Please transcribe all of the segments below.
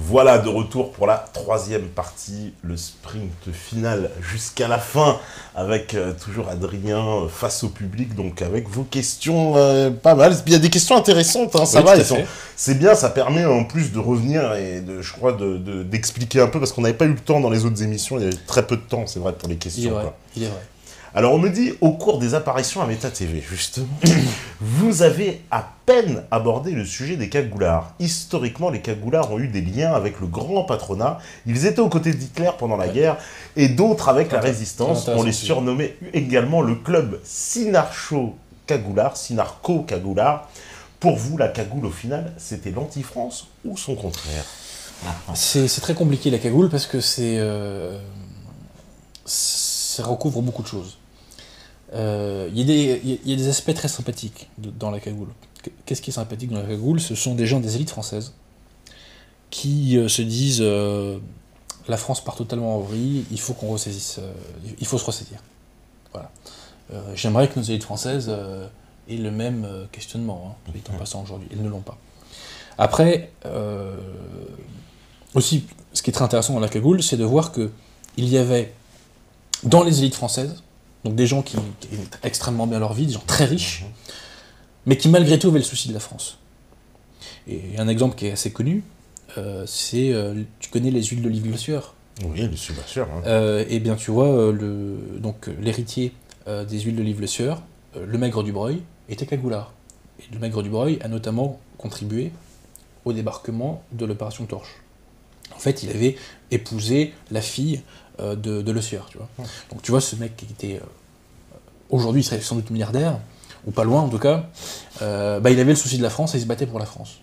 Voilà, de retour pour la troisième partie, le sprint final jusqu'à la fin, avec toujours Adrien face au public, donc avec vos questions pas mal. Il y a des questions intéressantes, hein, ça va, c'est bien, ça permet en plus de revenir et je crois d'expliquer un peu, parce qu'on n'avait pas eu le temps dans les autres émissions, il y avait très peu de temps, c'est vrai, pour les questions. Il est vrai. Alors on me dit, au cours des apparitions à Méta TV, justement, vous avez à peine abordé le sujet des cagoulards. Historiquement, les cagoulards ont eu des liens avec le grand patronat. Ils étaient aux côtés d'Hitler pendant la guerre, et d'autres avec la résistance. On les surnommait également le club Sinarcho-Cagoulard, Sinarco-Cagoulard. Pour vous, la cagoule, au final, c'était l'anti-France ou son contraire? C'est très compliqué, la cagoule, parce que ça recouvre beaucoup de choses. Il y a des aspects très sympathiques dans la cagoule. Qu'est-ce qui est sympathique dans la cagoule? Ce sont des gens des élites françaises qui se disent la France part totalement en vrille, il faut qu'on ressaisisse, il faut se ressaisir. Voilà. J'aimerais que nos élites françaises aient le même questionnement, en passant aujourd'hui. Elles ne l'ont pas. Après, aussi, ce qui est très intéressant dans la cagoule, c'est de voir qu'il y avait dans les élites françaises, donc des gens qui étaient extrêmement bien leur vie, des gens très riches, mais qui malgré tout avaient le souci de la France. Et un exemple qui est assez connu, c'est, tu connais les huiles d'olive Le Sueur? Oui, Le Sueur, bien sûr. Eh bien, tu vois, l'héritier des huiles d'olive Le Sueur, le Maigre du Breuil, était cagoulard. Et le Maigre du Breuil a notamment contribué au débarquement de l'opération Torche. En fait, il avait épousé la fille de Le Sueur, tu vois. Donc tu vois, ce mec qui était... aujourd'hui, il serait sans doute milliardaire, ou pas loin en tout cas, il avait le souci de la France et il se battait pour la France.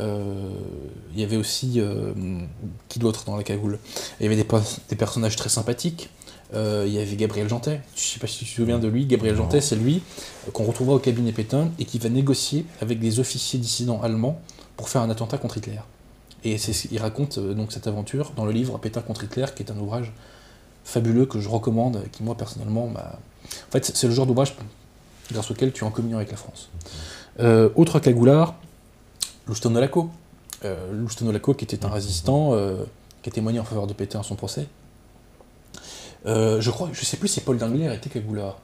Il y avait aussi... qui d'autre dans la cagoule? Il y avait des personnages très sympathiques. Il y avait Gabriel Jantet, je ne sais pas si tu te souviens de lui. Gabriel Jantet, c'est lui qu'on retrouvera au cabinet Pétain et qui va négocier avec des officiers dissidents allemands pour faire un attentat contre Hitler. Et il raconte donc cette aventure dans le livre Pétain contre Hitler, qui est un ouvrage fabuleux que je recommande, qui moi personnellement en fait, c'est le genre d'ouvrage grâce auquel tu es en communion avec la France. Autre cagoulard, Lousteau Laco. Lousteau Laco, qui était un résistant, qui a témoigné en faveur de Pétain à son procès. Je sais plus si Paul Dingler était cagoulard.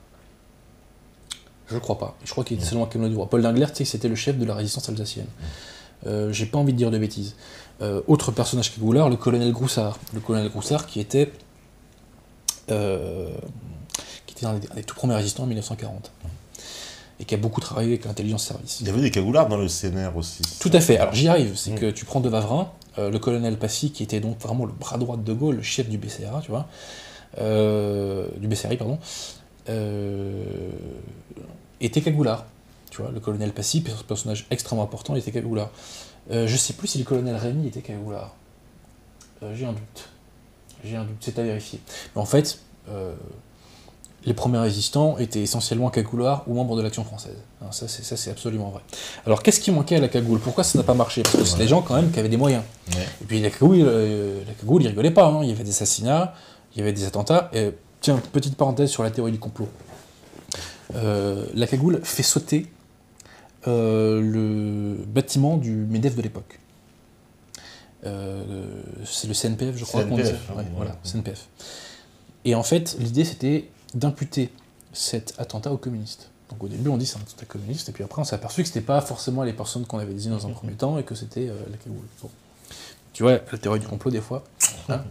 Je crois pas. Je crois qu'il était seulement cagoulard du roi. Paul Dingler, tu sais, c'était le chef de la résistance alsacienne. J'ai pas envie de dire de bêtises. Autre personnage cagoulard, le colonel Groussard. Le colonel Groussard qui était un des tout premiers résistants en 1940. Et qui a beaucoup travaillé avec l'intelligence service. Il y avait des cagoulards dans le CNR aussi. Tout à fait. Alors j'y arrive. C'est que tu prends de Wavrin, le colonel Passy, qui était donc vraiment le bras droit de De Gaulle, le chef du BCRA, tu vois. Du BCRI, pardon. Était cagoulard. Tu vois, le colonel Passy, personnage extrêmement important, il était cagoulard. Je sais plus si le colonel Rémy était cagoulard. J'ai un doute. C'est à vérifier. Mais en fait, les premiers résistants étaient essentiellement cagoulards ou membres de l'Action française. Hein, ça, c'est absolument vrai. Alors, qu'est-ce qui manquait à la cagoule? Pourquoi ça n'a pas marché? Parce que c'est des gens, quand même, qui avaient des moyens. Et puis, la cagoule, ils rigolaient pas. Hein. Il y avait des assassinats, il y avait des attentats. Et, tiens, petite parenthèse sur la théorie du complot. La cagoule fait sauter le bâtiment du MEDEF de l'époque. C'est le CNPF, je crois. Voilà, CNPF. Et en fait, l'idée, c'était d'imputer cet attentat aux communistes. Donc au début, on dit c'est un attentat communiste, et puis après, on s'est aperçu que c'était pas forcément les personnes qu'on avait désignées dans un premier temps, et que c'était la cagoule. Bon. Tu vois, la théorie du complot, des fois. Hein.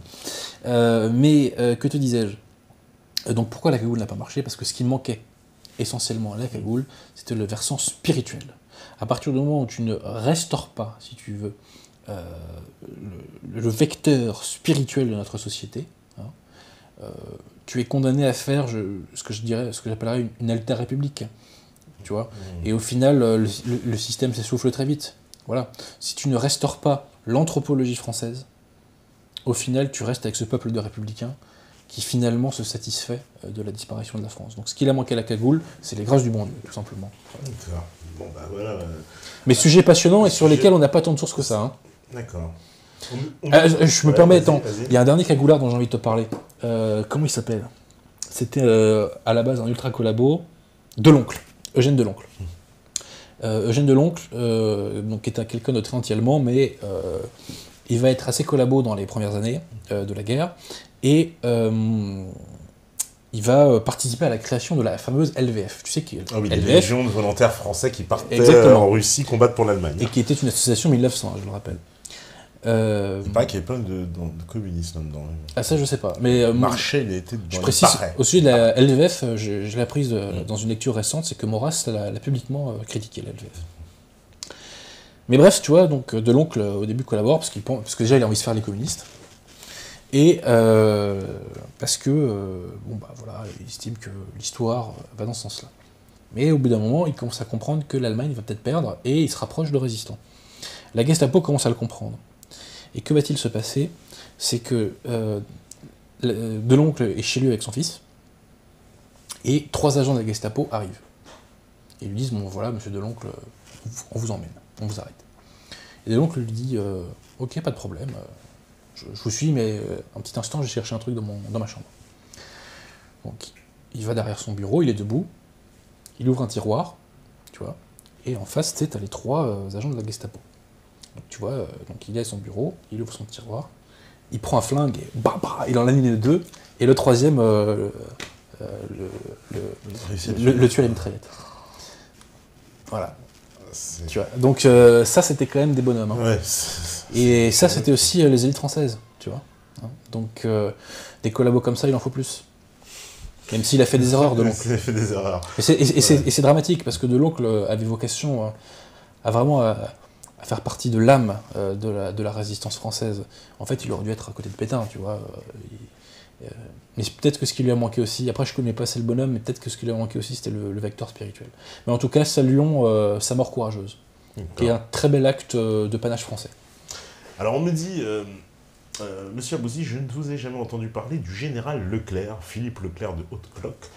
Mais que te disais-je? Donc pourquoi la cagoule n'a pas marché? Parce que ce qui manquait essentiellement à la cagoule, c'était le versant spirituel. À partir du moment où tu ne restaures pas, si tu veux, le vecteur spirituel de notre société, tu es condamné à faire ce que j'appellerais une alter république, tu vois. Et au final, le système s'essouffle très vite. Voilà. Si tu ne restaures pas l'anthropologie française, au final, tu restes avec ce peuple de républicains qui finalement se satisfait de la disparition de la France. Donc ce qu'il a manqué à la cagoule, c'est les grâces du bon Dieu, tout simplement. D'accord. Bon, voilà. Mais sujet passionnant et sur lesquels on n'a pas tant de sources que ça. Hein. D'accord. Je me permets, attends, il y a un dernier cagoulard dont j'ai envie de te parler. Comment il s'appelle? C'était à la base un ultra collabo, Deloncle, Eugène Deloncle. Eugène Deloncle, donc était quelqu'un de très anti-allemand, mais Il va être assez collabo dans les premières années de la guerre, et il va participer à la création de la fameuse LVF. Tu sais que Ah oui, les LVF, légions de volontaires français qui partaient Exactement. en Russie combattre pour l'Allemagne. et qui était une association 1900, je le rappelle. Il paraît qu'il y avait plein de communistes là-dedans. Ah ça je sais pas, mais Marchais, il était dans je les précise, pareils. au sujet de la LVF, je l'ai apprise dans une lecture récente, c'est que Maurras l'a publiquement critiqué, la LVF. Mais bref, tu vois, donc Deloncle au début collabore, parce que déjà il a envie de se faire les communistes, et parce que, bon bah voilà, il estime que l'histoire va dans ce sens-là. Mais au bout d'un moment, il commence à comprendre que l'Allemagne va peut-être perdre, et il se rapproche de résistants. La Gestapo commence à le comprendre. Et que va-t-il se passer? C'est que Deloncle est chez lui avec son fils, et 3 agents de la Gestapo arrivent. Et lui disent, bon voilà, monsieur Deloncle, on vous emmène, on vous arrête. Et Deloncle lui dit, ok, pas de problème, je vous suis, mais un petit instant, je vais chercher un truc dans ma chambre. Donc, il va derrière son bureau, il est debout, il ouvre un tiroir, tu vois, et en face, tu sais, t'as les 3 agents de la Gestapo. Donc, tu vois, donc il est à son bureau, il ouvre son tiroir, il prend un flingue, et bah, il en anime 2, et le 3e le tue à la mitraillette. Voilà. Tu vois. Donc ça, c'était quand même des bonhommes. Hein. Ouais, et ça, c'était aussi les élites françaises, tu vois. Hein. Donc des collabos comme ça, il en faut plus. Même s'il a fait des erreurs, Deloncle. Il a fait des erreurs. Et c'est dramatique, parce que Deloncle avait vocation à vraiment à faire partie de l'âme de la résistance française. En fait, il aurait dû être à côté de Pétain, tu vois. Mais peut-être que ce qui lui a manqué aussi, après je connais pas assez le bonhomme, mais peut-être que ce qui lui a manqué aussi, c'était le vecteur spirituel. Mais en tout cas, saluons sa mort courageuse, qui est un très bel acte de panache français. Alors on me dit, monsieur Abouzi, je ne vous ai jamais entendu parler du général Leclerc, Philippe Leclerc de Haute-Cloque.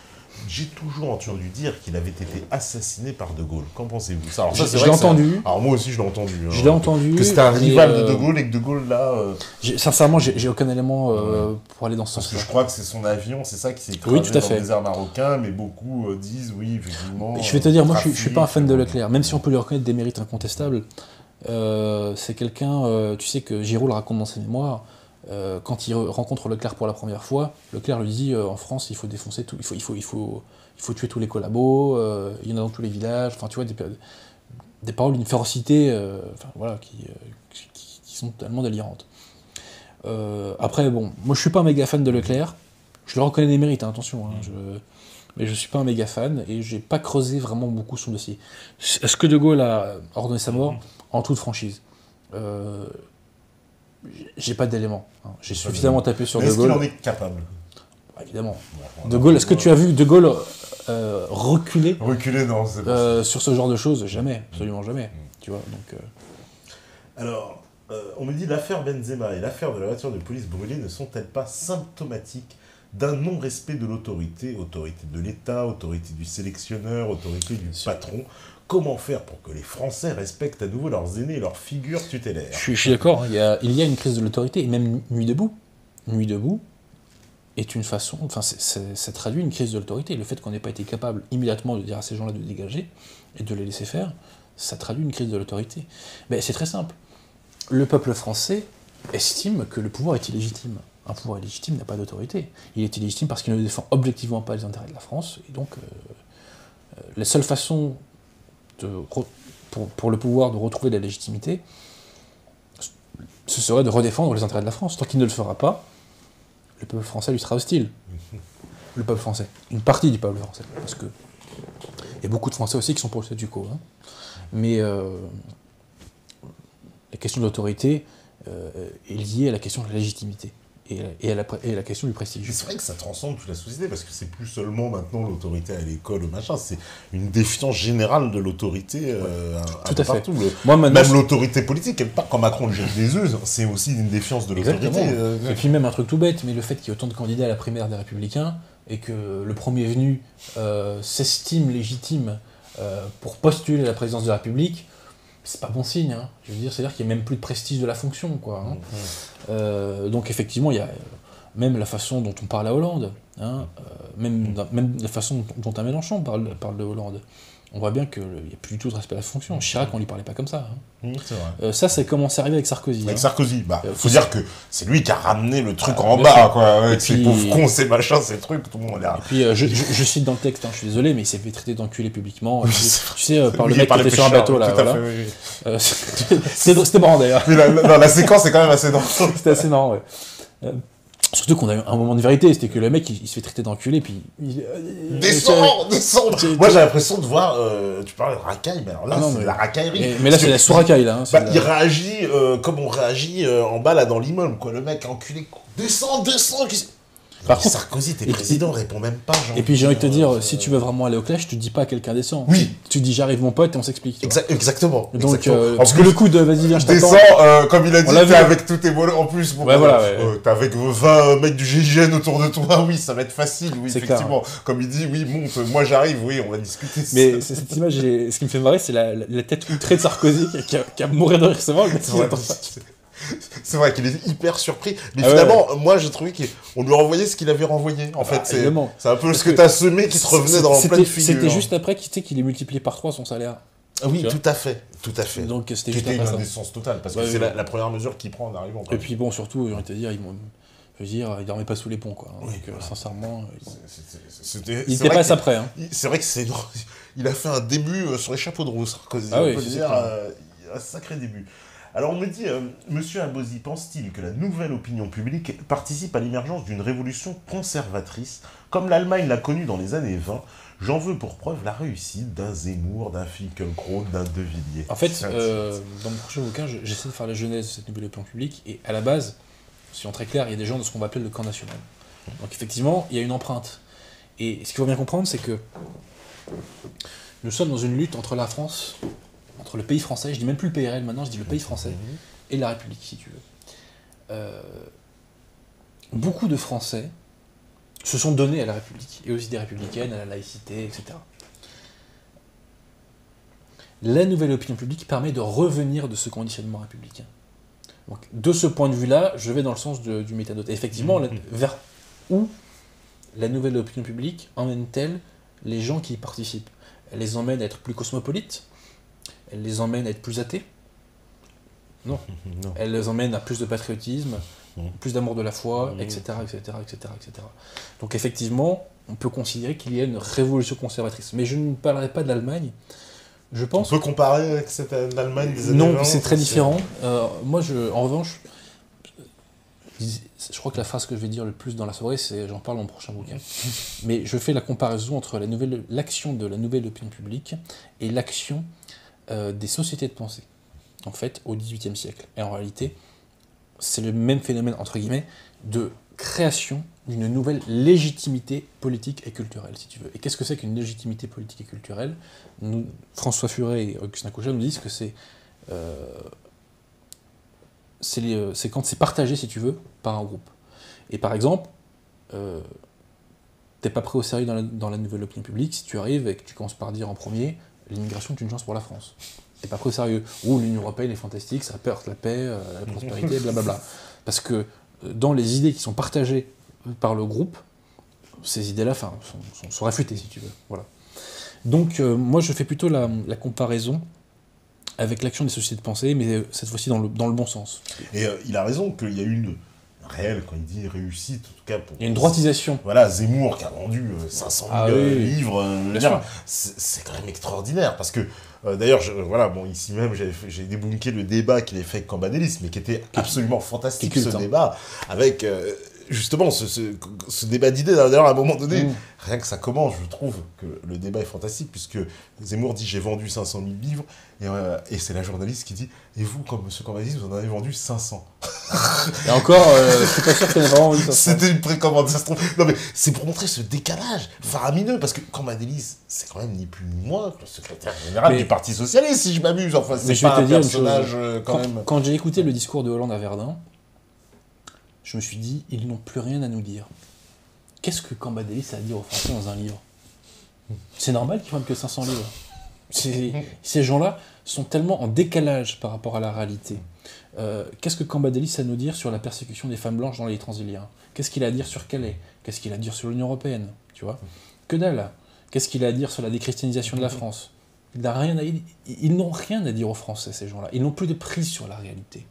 J'ai toujours entendu dire qu'il avait été assassiné par De Gaulle. Qu'en pensez-vous? Ça, alors ça, Je l'ai entendu. Alors moi aussi je l'ai entendu. Je l'ai entendu. Que c'était un rival de Gaulle et que De Gaulle là... Sincèrement, j'ai aucun élément pour aller dans ce Parce que sens-là. je crois que c'est son avion, c'est ça qui s'est écrasé Oui, tout à dans fait. le désert marocain, mais beaucoup disent oui, effectivement... Je vais te dire, moi je suis pas un trafic, fan de Leclerc, même si on peut lui reconnaître des mérites incontestables. C'est quelqu'un, tu sais que Giraud le raconte dans ses mémoires, quand il rencontre Leclerc pour la première fois, Leclerc lui dit en France il faut défoncer tout, il faut tuer tous les collabos, il y en a dans tous les villages, enfin tu vois, des paroles d'une férocité enfin, voilà, qui sont totalement délirantes. Après, bon, moi je suis pas un méga fan de Leclerc, je le reconnais des mérites, hein, attention, hein, mais je suis pas un méga fan et j'ai pas creusé vraiment beaucoup son dossier. Est-ce que De Gaulle a ordonné sa mort? En toute franchise. J'ai pas d'éléments. Hein. J'ai suffisamment tapé sur De Gaulle. Est-ce qu'il en est capable? Bah, évidemment. Bon, De Gaulle, est-ce que tu as vu De Gaulle reculer Reculer, non, c'est pas sur ce genre de choses? Jamais, absolument jamais. Tu vois, donc. Alors, on me dit l'affaire Benzema et l'affaire de la voiture de police brûlée ne sont-elles pas symptomatiques d'un non-respect de l'autorité, autorité de l'État, autorité du sélectionneur, autorité du patron? Comment faire pour que les Français respectent à nouveau leurs aînés et leurs figures tutélaires? Je suis d'accord, il y a une crise de l'autorité, et même Nuit debout. Nuit debout est une façon, enfin ça traduit une crise de l'autorité. Le fait qu'on n'ait pas été capable immédiatement de dire à ces gens-là de dégager et de les laisser faire, ça traduit une crise de l'autorité. Mais c'est très simple. Le peuple français estime que le pouvoir est illégitime. Un pouvoir illégitime n'a pas d'autorité. Il est illégitime parce qu'il ne défend objectivement pas les intérêts de la France, et donc la seule façon pour le pouvoir de retrouver la légitimité, ce serait de redéfendre les intérêts de la France. Tant qu'il ne le fera pas, le peuple français lui sera hostile. Le peuple français. Une partie du peuple français. Parce que il y a beaucoup de Français aussi qui sont pour le statu quo. Hein. Mais la question de l'autorité est liée à la question de la légitimité. Et à la question du prestige. C'est vrai que ça transcende toute la société, parce que c'est plus seulement maintenant l'autorité à l'école ou machin, c'est une défiance générale de l'autorité tout à fait. partout. Moi, même l'autorité politique, quelque part, quand Macron le jette des œufs, c'est aussi une défiance de l'autorité. Et puis même un truc tout bête, mais le fait qu'il y ait autant de candidats à la primaire des Républicains, et que le premier venu s'estime légitime pour postuler à la présidence de la République, c'est pas bon signe, hein. Je veux dire, c'est-à-dire qu'il n'y a même plus de prestige de la fonction, quoi. Hein. Donc effectivement, il y a même la façon dont on parle à Hollande, hein, même la façon dont un Mélenchon parle de Hollande. on voit bien qu'il n'y a plus du tout de respect à la fonction. Chirac, on lui parlait pas comme ça. C'est vrai. Ça, c'est commencé à arriver avec Sarkozy. Avec hein. Sarkozy, faut dire que c'est lui qui a ramené le truc en bien bas, sûr. quoi, avec puis- ses pauvres cons, ces machins, ces trucs, tout le monde là. Et puis, je cite dans le texte, hein, je suis désolé, mais il s'est fait traiter d'enculé publiquement. Oui, tu c'est sais, par le Lui, mec qui par les était sur un pêcheurs, bateau, là. tout à Voilà. fait, oui. C'était marrant, d'ailleurs. Mais la séquence est quand même assez dangereuse. C'était assez marrant, ouais. Surtout qu'on a eu un moment de vérité, c'était que le mec, il se fait traiter d'enculé, puis... Descends. Moi, j'ai l'impression de voir, tu parles de racaille, mais alors là, Ah non, c'est mais- la racaillerie. Mais là, c'est la souracaille, là. Hein, c'est Bah, la- il réagit comme on réagit en bas, là, dans l'immeuble, quoi. Le mec enculé, descends. Par contre- Sarkozy, t'es et- président, réponds même pas, genre. Et puis j'ai envie de te dire, si tu veux vraiment aller au clash, tu dis pas à quelqu'un descend. Oui. Tu dis j'arrive mon pote et on s'explique. tu vois. Exactement. Donc, exactement. En parce que plus, le coup de vas-y viens je descends, t'attends. comme il a dit, On l'a t'es vu. avec tous tes voleurs. En plus, bon, Ouais, voilà, ouais. t'es avec 20 mecs du GIGN autour de toi, oui, ça va être facile, oui, C'est effectivement. Comme il dit, oui, monte, moi j'arrive, oui, on va discuter. Mais cette image, ce qui me fait marrer, c'est la tête outrée de Sarkozy qui a mourir de rire. C'est vrai, le mec, il attend ça. C'est vrai qu'il est hyper surpris, mais Ah ouais, finalement, moi j'ai trouvé qu'on lui renvoyait ce qu'il avait renvoyé. En fait, évidemment. c'est un peu ce que que t'as semé qui te revenait dans pleine figure. C'était juste après qu'il ait multiplié par 3 son salaire. Ah oui, tu vois. tout à fait, tout à fait. Donc c'était Qui juste était une après ça. indécence totale, parce que Ouais, c'est ouais. la première mesure qu'il prend en arrivant. Et puis bon, surtout, j'ai envie de te dire, il dormait pas sous les ponts, quoi. Oui, Donc voilà. sincèrement, C'était il c'est était vrai pas que- ça près. Hein. C'est vrai que c'est il a fait un début sur les chapeaux de roue, Sarkozy. Ah on oui, peut le c'est dire, clair. un sacré début. Alors on me dit, Monsieur Abosi, pense-t-il que la nouvelle opinion publique participe à l'émergence d'une révolution conservatrice, comme l'Allemagne l'a connue dans les années 20? J'en veux pour preuve la réussite d'un Zemmour, d'un Finkielkraut, d'un De Villiers. En fait, dans mon prochain bouquin, j'essaie de faire la genèse de cette nouvelle opinion publique, et à la base, soyons très clairs, il y a des gens de ce qu'on va appeler le camp national. Donc effectivement, il y a une empreinte. Et ce qu'il faut bien comprendre, c'est que nous sommes dans une lutte entre la France, entre le pays français, je dis même plus le PRL maintenant, je dis le pays français, et la République, si tu veux. Beaucoup de Français se sont donnés à la République, et aussi des républicaines, à la laïcité, etc. La nouvelle opinion publique permet de revenir de ce conditionnement républicain. Donc, de ce point de vue-là, je vais dans le sens du métadote. Et effectivement, vers où la nouvelle opinion publique emmène-t-elle les gens qui y participent? Elle les emmène à être plus cosmopolites? Elle les emmène à être plus athées? Non. Non. Elle les emmène à plus de patriotisme, plus d'amour de la foi, Mmh. etc., etc., etc., etc. Donc effectivement, on peut considérer qu'il y a une révolution conservatrice. Mais je ne parlerai pas de l'Allemagne. Je On pense peut comparer avec cette Allemagne des années non, 20, c'est très c'est- différent. Moi, en revanche, je crois que la phrase que je vais dire le plus dans la soirée, c'est, j'en parle dans mon prochain bouquin, mais je fais la comparaison entre l'action de la nouvelle opinion publique et l'action des sociétés de pensée, en fait, au XVIIIe siècle. Et en réalité, c'est le même phénomène, entre guillemets, de création d'une nouvelle légitimité politique et culturelle, si tu veux. Et qu'est-ce que c'est qu'une légitimité politique et culturelle? François Furet et Augustin Couchet nous disent que c'est quand c'est partagé, si tu veux, par un groupe. Et par exemple, t'es pas pris au sérieux dans la nouvelle opinion publique si tu arrives et que tu commences par dire en premier l'immigration est une chance pour la France. T'es pas pris au sérieux. Ou l'Union européenne est fantastique, ça apporte la paix, la prospérité, blablabla. Parce que dans les idées qui sont partagées par le groupe, ces idées-là sont réfutées, si tu veux. Voilà. Donc, moi, je fais plutôt la comparaison avec l'action des sociétés de pensée, mais cette fois-ci dans le bon sens. Et il a raison qu'il y a eu une réelle, quand il dit réussite, en tout cas pour... Il y a une droitisation. Voilà, Zemmour qui a vendu 500 000 oui. livres, Bien sûr. c'est quand même extraordinaire, parce que, d'ailleurs, voilà, bon, ici même, j'ai débunké le débat qu'il avait fait avec Cambadélis, mais qui était absolument fantastique, culte, ce hein. débat, avec... justement, ce débat d'idées, d'ailleurs, à un moment donné, rien que ça commence, je trouve que le débat est fantastique, puisque Zemmour dit « j'ai vendu 500 000 livres », et c'est la journaliste qui dit « et vous, comme M. Cambadélis, vous en avez vendu 500 ». Et encore, je suis pas sûr qu'elle ait vraiment envie de ça. C'était une précommande, ça se trouve. Non mais c'est pour montrer ce décalage faramineux, parce que Cambadélis, c'est quand même ni plus ni moins que le secrétaire général Mais- du Parti Socialiste, si je m'abuse. Enfin, Mais c'est je vais pas te un dire une personnage chose. quand même... Quand j'ai écouté le discours de Hollande à Verdun, je me suis dit, ils n'ont plus rien à nous dire. Qu'est-ce que Cambadélis a à dire aux Français dans un livre? C'est normal qu'ils prennent que 500 livres. Ces gens-là sont tellement en décalage par rapport à la réalité. Qu'est-ce que Cambadélis a à nous dire sur la persécution des femmes blanches dans les Transiliens? Qu'est-ce qu'il a à dire sur Calais? Qu'est-ce qu'il a à dire sur l'Union européenne? Tu vois? Que dalle. Qu'est-ce qu'il a à dire sur la déchristianisation de la France? Ils n'ont rien à dire aux Français, ces gens-là. Ils n'ont plus de prise sur la réalité.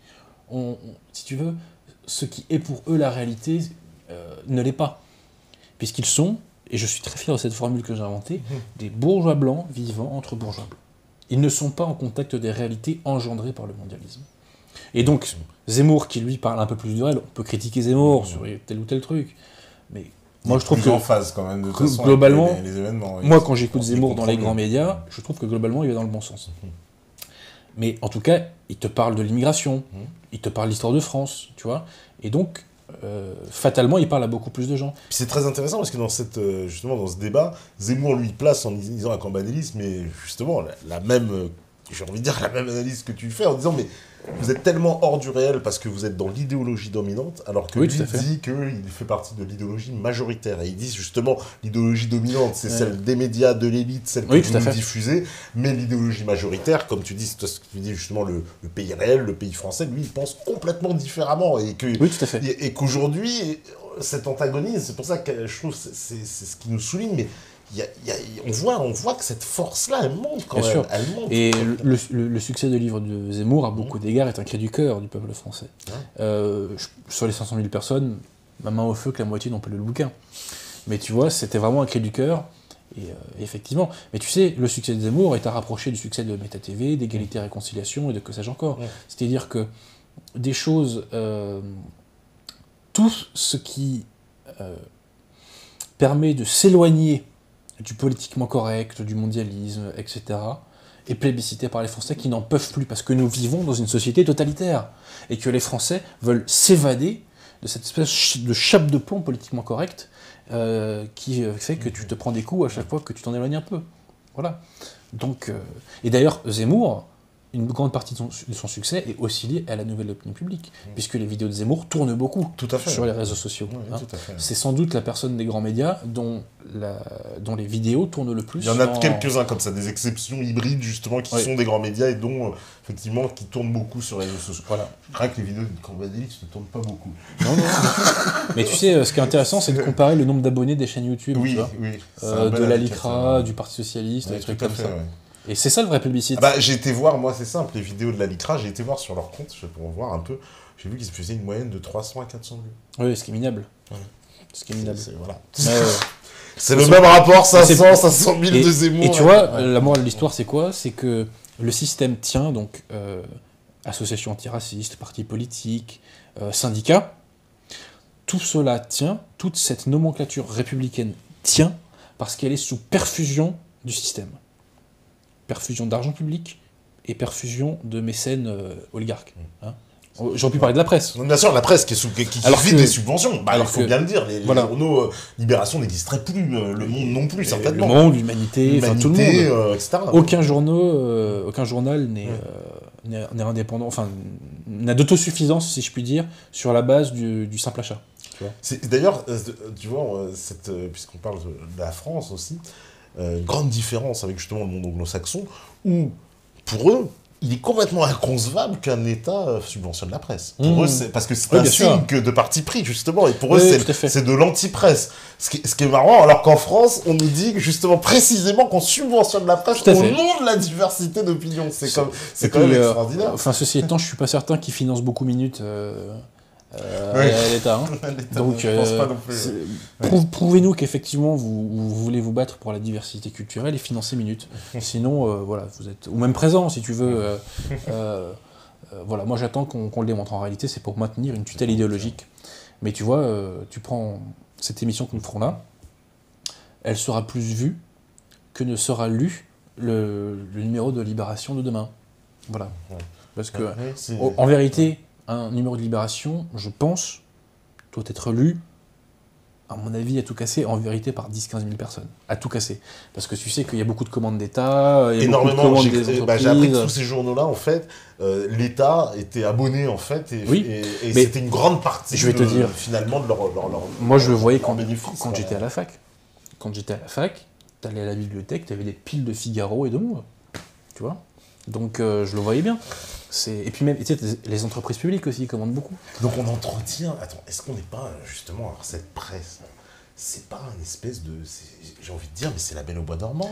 Si tu veux, ce qui est pour eux la réalité ne l'est pas. Puisqu'ils sont, et je suis très fier de cette formule que j'ai inventée, des bourgeois blancs vivant entre bourgeois blancs. Ils ne sont pas en contact des réalités engendrées par le mondialisme. Et donc, Zemmour, qui lui parle un peu plus du réel, on peut critiquer Zemmour sur tel ou tel truc, mais moi je trouve que en phase quand même de toute façon, globalement, avec les événements, moi quand j'écoute Zemmour dans les grands médias, je trouve que globalement il va dans le bon sens. Mais en tout cas, il te parle de l'immigration, il te parle de l'histoire de France, tu vois, et donc fatalement il parle à beaucoup plus de gens. Puis c'est très intéressant parce que justement dans ce débat, Zemmour lui place en disant à Cambadélis, mais justement la même, j'ai envie de dire la même analyse que tu fais en disant mais vous êtes tellement hors du réel parce que vous êtes dans l'idéologie dominante, alors que lui dit qu'il fait partie de l'idéologie majoritaire. Et il dit justement, l'idéologie dominante, c'est celle des médias, de l'élite, celle que vous nous diffusez, mais l'idéologie majoritaire, comme tu dis, c'est ce que tu dis justement, le pays réel, le pays français, lui, il pense complètement différemment. Et qu'aujourd'hui, cet antagonisme, c'est pour ça que je trouve que c'est ce qui nous souligne, mais on voit que cette force-là, elle monte quand même. Elle monte. Et le succès du livre de Zemmour, à beaucoup d'égards, est un cri du cœur du peuple français. Sur les 500 000 personnes, ma main au feu que la moitié n'ont pas lu le bouquin. Mais tu vois, c'était vraiment un cri du cœur. Et effectivement. Mais tu sais, le succès de Zemmour est à rapprocher du succès de Méta TV, d'Égalité et Réconciliation et de que sais-je encore. C'est-à-dire que des choses... tout ce qui permet de s'éloigner du politiquement correct, du mondialisme, etc., est plébiscité par les Français qui n'en peuvent plus, parce que nous vivons dans une société totalitaire, et que les Français veulent s'évader de cette espèce de chape de plomb politiquement correcte qui fait que tu te prends des coups à chaque fois que tu t'en éloignes un peu. Voilà. Donc, et d'ailleurs, Zemmour, une grande partie de son succès est aussi liée à la nouvelle opinion publique, puisque les vidéos de Zemmour tournent beaucoup sur les réseaux sociaux. C'est sans doute la personne des grands médias dont les vidéos tournent le plus. Il y en a quelques-uns comme ça, des exceptions hybrides justement qui sont des grands médias et dont effectivement qui tournent beaucoup sur les réseaux sociaux. Voilà. Rien que les vidéos de Cambadélis ne tournent pas beaucoup. Non. Mais tu sais, ce qui est intéressant, c'est de comparer le nombre d'abonnés des chaînes YouTube, de la LICRA, du Parti Socialiste, des trucs comme ça. Et c'est ça le vrai plébiscite. J'ai été voir, moi c'est simple, les vidéos de la LICRA, j'ai été voir sur leur compte, pour voir un peu, j'ai vu qu'ils faisaient une moyenne de 300 à 400 vues. Oui, ce qui est minable. Ce qui est minable. C'est le même rapport, 500 000 de Zemmour. Et tu vois, la morale de l'histoire c'est quoi? C'est que le système tient, donc associations antiracistes, partis politiques, syndicats, tout cela tient, toute cette nomenclature républicaine tient, parce qu'elle est sous perfusion du système. Perfusion d'argent public et perfusion de mécènes oligarques. J'aurais pu parler de la presse. Bien sûr, la presse qui vit des subventions. Il faut bien le dire, les journaux Libération n'existeraient plus, Le Monde non plus, certainement. Le Monde, l'Humanité, tout le monde. Etc. Aucun journal n'est indépendant, enfin, n'a d'autosuffisance, si je puis dire, sur la base du simple achat. D'ailleurs, tu vois, puisqu'on parle de la France aussi, grande différence avec justement le monde anglo-saxon, où, pour eux, il est complètement inconcevable qu'un État subventionne la presse. Pour eux, parce que c'est un signe de parti pris, justement, et pour eux, c'est de l'anti-presse. Ce qui est marrant, alors qu'en France, on nous dit justement précisément qu'on subventionne la presse au nom de la diversité d'opinion. C'est quand même extraordinaire. Enfin, ceci étant, je suis pas certain qu'ils financent beaucoup Minutes à l'État. Donc, je pense pas non plus. Prouvez-nous qu'effectivement vous voulez vous battre pour la diversité culturelle et financer Minutes. Sinon, voilà, vous êtes ou même présent si tu veux. Voilà, moi j'attends qu'on le démontre. En réalité, c'est pour maintenir une tutelle idéologique. Mais tu vois, tu prends cette émission que nous ferons là, elle sera plus vue que ne sera lu le numéro de Libération de demain. Voilà. Parce que, en vérité, un numéro de Libération, je pense, doit être lu, à mon avis, à tout casser, en vérité, par 10-15 000 personnes. À tout casser. Parce que tu sais qu'il y a beaucoup de commandes d'État, il y a énormément beaucoup de commandes des entreprises. J'ai appris que tous ces journaux-là, en fait, l'État était abonné, en fait, et c'était une grande partie, je vais te dire, finalement, de leur moi, je le voyais quand j'étais à la fac. Quand j'étais à la fac, t'allais à la bibliothèque, t'avais des piles de Figaro et de Monde. Tu vois? Donc, je le voyais bien. Et puis même, tu sais, les entreprises publiques aussi commandent beaucoup. Donc on entretient... Attends, est-ce qu'on n'est pas, justement, alors cette presse c'est pas une espèce de... J'ai envie de dire, mais c'est la Belle au bois dormant.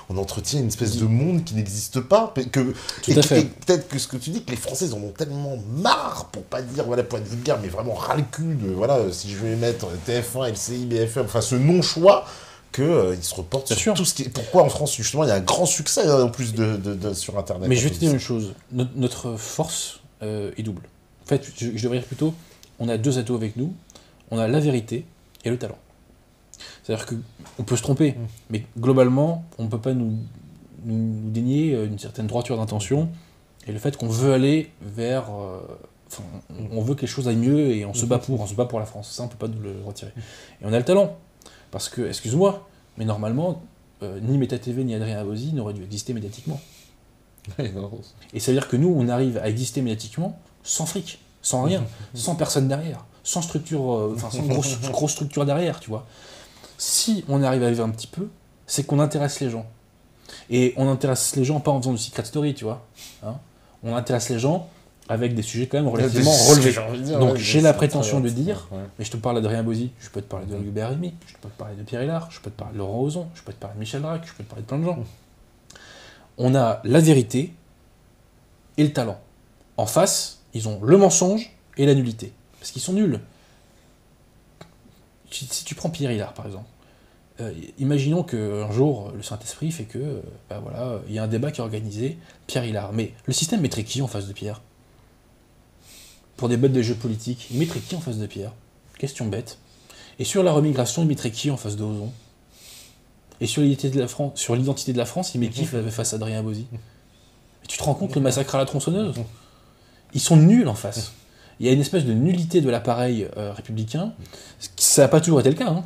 On entretient une espèce de monde qui n'existe pas. Tout à fait. Et peut-être que ce que tu dis, que les Français en ont tellement marre, pour pas dire, voilà, pour être vulgaire, mais vraiment ras le cul de, voilà, si je vais mettre TF1, LCI, BFM, enfin ce non-choix, qu'ils se reportent sur tout ce qui est... Pourquoi en France, justement, il y a un grand succès, en plus, sur Internet. Mais je vais te dire une chose. Notre force est double. En fait, je devrais dire plutôt, on a deux atouts avec nous. On a la vérité et le talent. C'est-à-dire qu'on peut se tromper, mais globalement, on ne peut pas nous dénier une certaine droiture d'intention et le fait qu'on veut aller vers... on veut que les choses aillent mieux et on se bat pour la France. Ça, on ne peut pas nous le retirer. Et on a le talent. Parce que, excuse-moi, mais normalement, ni Meta TV ni Adrien Abosi n'auraient dû exister médiatiquement. Et ça veut dire que nous, on arrive à exister médiatiquement sans fric, sans rien, sans personne derrière, sans structure, sans grosse structure derrière, tu vois. Si on arrive à vivre un petit peu, c'est qu'on intéresse les gens. Et on intéresse les gens pas en faisant du secret story, tu vois. Hein, on intéresse les gens avec des sujets quand même relativement relevés. Donc j'ai la prétention de dire, mais je te parle d'Adrien Abosi, je peux te parler de Hubert Rémy, je peux te parler de Pierre Hillard, je peux te parler de Laurent Ozon, je peux te parler de Michel Drac, je peux te parler de plein de gens. On a la vérité et le talent. En face, ils ont le mensonge et la nullité. Parce qu'ils sont nuls. Si tu prends Pierre Hillard, par exemple, imaginons qu'un jour, le Saint-Esprit fait que, voilà, il y a un débat qui est organisé, Pierre Hillard. Mais le système mettrait qui en face de Pierre? Pour des bêtes de jeux politiques, il mettrait qui en face de Pierre? Question bête. Et sur la remigration, il mettrait qui en face de Ozon? Et sur l'identité de la France, il met qui face à Adrien Abosi? Tu te rends compte le massacre à la tronçonneuse? Ils sont nuls en face. Il y a une espèce de nullité de l'appareil républicain. Ça n'a pas toujours été le cas. Hein.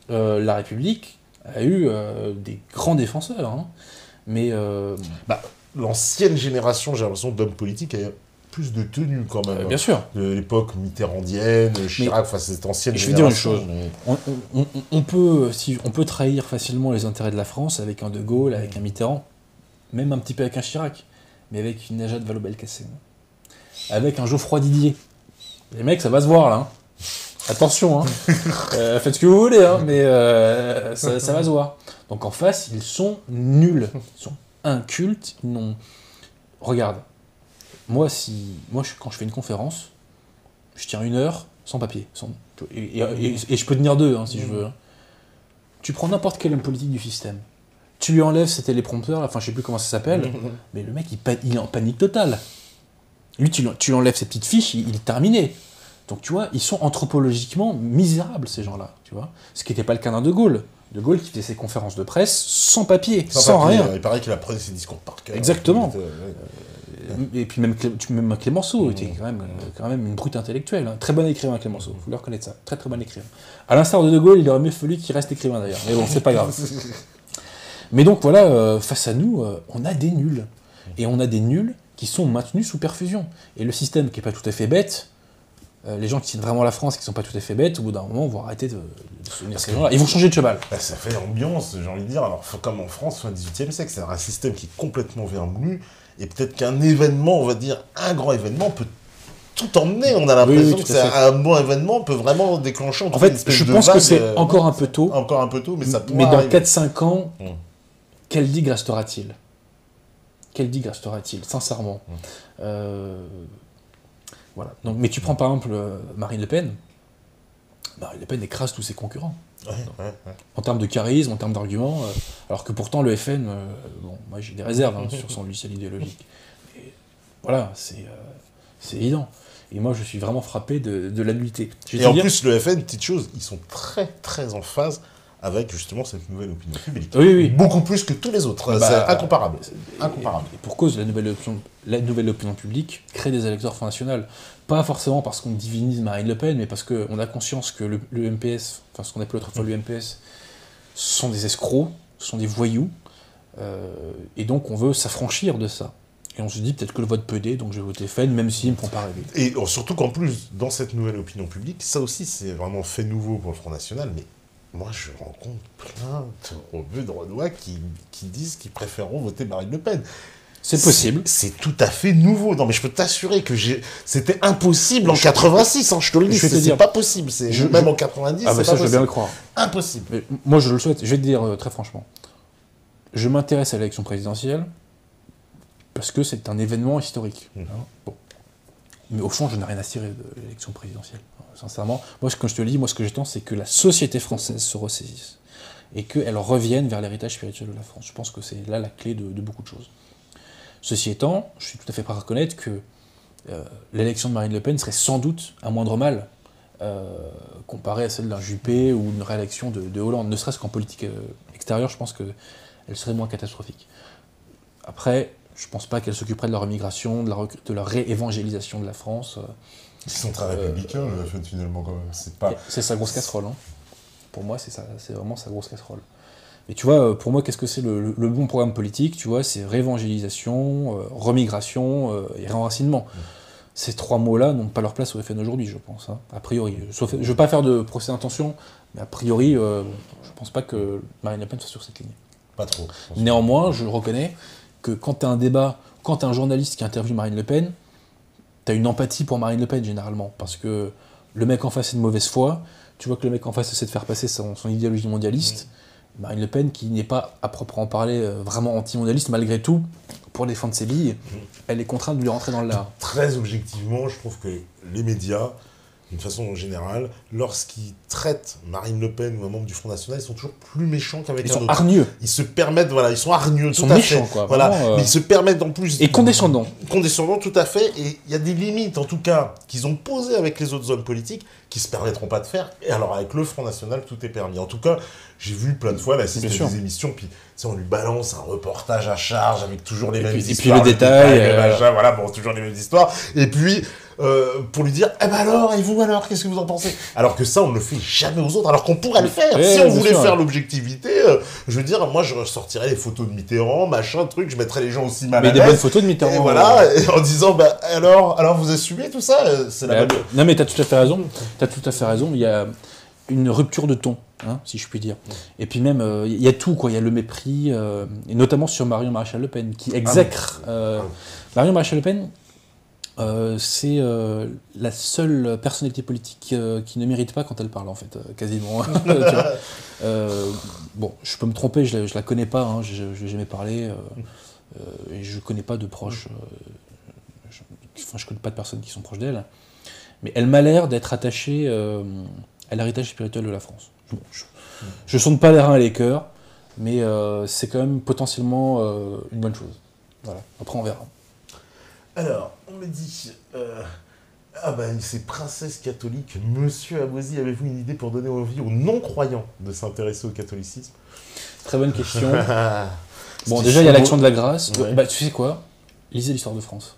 La République a eu des grands défenseurs. Hein. Mais... l'ancienne génération, j'ai l'impression, d'hommes politiques a plus de tenue quand même. Bien sûr. De l'époque mitterrandienne, Chirac, enfin cette ancienne génération. Je vais dire une chose. On peut trahir facilement les intérêts de la France avec un De Gaulle, avec un Mitterrand, même un petit peu avec un Chirac, mais avec une Najat Vallaud-Belkacem. Avec un Geoffroy Didier. Les mecs, ça va se voir, là. Hein. Attention, hein. Faites ce que vous voulez, hein, mais ça va se voir. Donc en face, ils sont nuls. Ils sont incultes. Ils n'ont... Regarde. Moi, quand je fais une conférence, je tiens 1 heure sans papier. Et je peux tenir 2, hein, si je veux. Hein. Tu prends n'importe quel homme politique du système. Tu lui enlèves ses téléprompteurs, enfin, je sais plus comment ça s'appelle, mais le mec, il est en panique totale. Lui, tu lui enlèves ses petites fiches, il est terminé. Donc, tu vois, ils sont anthropologiquement misérables, ces gens-là, tu vois. Ce qui n'était pas le cas d'un De Gaulle. De Gaulle qui faisait ses conférences de presse sans papier, sans rien. Il paraît qu'il apprenait ses discours par cœur. Exactement. Et puis même Clémenceau était quand même une brute intellectuelle. Hein. Très bon écrivain, Clémenceau, il faut le reconnaître ça. Très très bon écrivain. À l'instar de Gaulle, il aurait mieux fallu qu'il reste écrivain d'ailleurs. Mais bon, c'est pas grave. Mais donc voilà, face à nous, on a des nuls. Et on a des nuls qui sont maintenus sous perfusion. Et le système qui n'est pas tout à fait bête, les gens qui tiennent vraiment la France, qui ne sont pas tout à fait bêtes, au bout d'un moment, vont arrêter de soutenir ces gens-là. Ils vont changer de cheval. Ça fait ambiance, j'ai envie de dire. Alors, comme en France, fin XVIIIe siècle, c'est un système qui est complètement vermoulu. Et peut-être qu'un événement, on va dire, un grand événement, peut tout emmener. On a l'impression que un bon événement peut vraiment déclencher en fait, je pense que c'est encore un peu tôt. Encore un peu tôt, mais ça pourrait Mais dans 4-5 ans, quelle digue restera-t-il? Quelle digue restera-t-il, sincèrement? Voilà. Donc, mais tu prends par exemple Marine Le Pen. Marine Le Pen écrase tous ses concurrents. En termes de charisme, en termes d'arguments, alors que pourtant le FN, moi j'ai des réserves sur son logiciel idéologique. Et voilà, c'est évident. Et moi je suis vraiment frappé de la nullité. Et en plus le FN, petite chose, ils sont très très en phase avec justement cette nouvelle opinion publique. Oui. Beaucoup plus que tous les autres. C'est incomparable. Incomparable. Et pour cause, la nouvelle opinion publique crée des électeurs Front National. Pas forcément parce qu'on divinise Marine Le Pen, mais parce qu'on a conscience que le MPS, enfin ce qu'on appelait autrefois le MPS, sont des escrocs, sont des voyous, et donc on veut s'affranchir de ça. Et on se dit peut-être que le vote peut aider, donc je vais voter FN, même s'ils ne me font pas rêver. Et surtout qu'en plus, dans cette nouvelle opinion publique, ça aussi c'est vraiment fait nouveau pour le Front National, mais moi je rencontre plein de rebeux de Renois qui disent qu'ils préféreront voter Marine Le Pen. C'est possible. C'est tout à fait nouveau. Non, mais je peux t'assurer que c'était impossible en 86, hein, je te le dis. C'est pas possible. Même en 90, c'est pas possible. Je veux bien le croire. Impossible. Mais moi, je le souhaite. Je vais te dire très franchement. Je m'intéresse à l'élection présidentielle parce que c'est un événement historique. Bon. Mais au fond, je n'ai rien à cirer de l'élection présidentielle. Sincèrement, moi, ce que je te dis, ce que j'attends, c'est que la société française se ressaisisse et qu'elle revienne vers l'héritage spirituel de la France. Je pense que c'est là la clé de beaucoup de choses. Ceci étant, je suis tout à fait prêt à reconnaître que l'élection de Marine Le Pen serait sans doute un moindre mal comparée à celle d'un Juppé ou une réélection de Hollande. Ne serait-ce qu'en politique extérieure, je pense qu'elle serait moins catastrophique. Après, je pense pas qu'elle s'occuperait de leur immigration, de leur réévangélisation de la France. Ils sont très républicains, le fait finalement, quand même. C'est sa grosse casserole. Hein. Pour moi, c'est vraiment sa grosse casserole. Et tu vois, pour moi, qu'est-ce que c'est le bon programme politique? Tu vois, c'est réévangélisation, remigration et réenracinement. Ces trois mots-là n'ont pas leur place au FN aujourd'hui, je pense. Hein, a priori. Je ne veux pas faire de procès d'intention, mais a priori, je ne pense pas que Marine Le Pen soit sur cette ligne. Pas trop. Néanmoins, je reconnais que quand tu as un débat, quand tu as un journaliste qui interviewe Marine Le Pen, tu as une empathie pour Marine Le Pen, généralement. Parce que le mec en face est de mauvaise foi, tu vois que le mec en face essaie de faire passer son idéologie mondialiste. Marine Le Pen, qui n'est pas, à proprement parler, vraiment anti-mondialiste, malgré tout, pour défendre ses billes, elle est contrainte de lui rentrer dans le lard. Très objectivement, je trouve que les médias, d'une façon générale, lorsqu'ils traitent Marine Le Pen ou un membre du Front National, ils sont toujours plus méchants qu'avec un autre. Ils sont hargneux. Ils se permettent, voilà, ils sont hargneux, ils sont méchants, quoi. Voilà, mais ils se permettent en plus... Et condescendants. Condescendants, tout à fait, et il y a des limites, en tout cas, qu'ils ont posées avec les autres hommes politiques, qui se permettront pas de faire. Et alors, avec le Front National, tout est permis. En tout cas, j'ai vu plein de fois, elle assiste à des émissions, puis on lui balance un reportage à charge avec toujours les mêmes histoires. Et puis le détail. Voilà, bon, toujours les mêmes histoires. Et puis, pour lui dire, eh ben alors, et vous alors, qu'est-ce que vous en pensez? Alors que ça, on ne le fait jamais aux autres, alors qu'on pourrait le faire. Si on voulait faire l'objectivité, je veux dire, moi, je sortirais les photos de Mitterrand, machin, truc, je mettrais les gens aussi mal à l'aise. Mais des bonnes photos de Mitterrand. Et voilà, et en disant, bah, alors vous assumez tout ça? C'est la bonne... Non, mais t'as tout à fait raison. T'as tout à fait raison. Il y a une rupture de ton, hein, si je puis dire. Et puis même, il y a tout, quoi. Il y a le mépris, et notamment sur Marion Maréchal Le Pen, qui exècre. Marion Maréchal Le Pen, c'est la seule personnalité politique qui ne mérite pas quand elle parle, en fait, quasiment. Tu vois. Bon, je peux me tromper, je la connais pas, hein, je l'ai jamais parlé, et je connais pas de proches, je connais pas de personnes qui sont proches d'elle, mais elle m'a l'air d'être attachée à l'héritage spirituel de la France. Bon, je sonde pas les reins et les cœurs, mais c'est quand même potentiellement une bonne chose. Voilà. Après, on verra. Alors, on me dit... ces princesses catholiques. Monsieur Abosi, avez-vous une idée pour donner envie aux non-croyants de s'intéresser au catholicisme? Très bonne question. Bon, déjà, il y a l'Action de la Grâce. Ouais. Bah, tu sais quoi? Lisez l'histoire de France.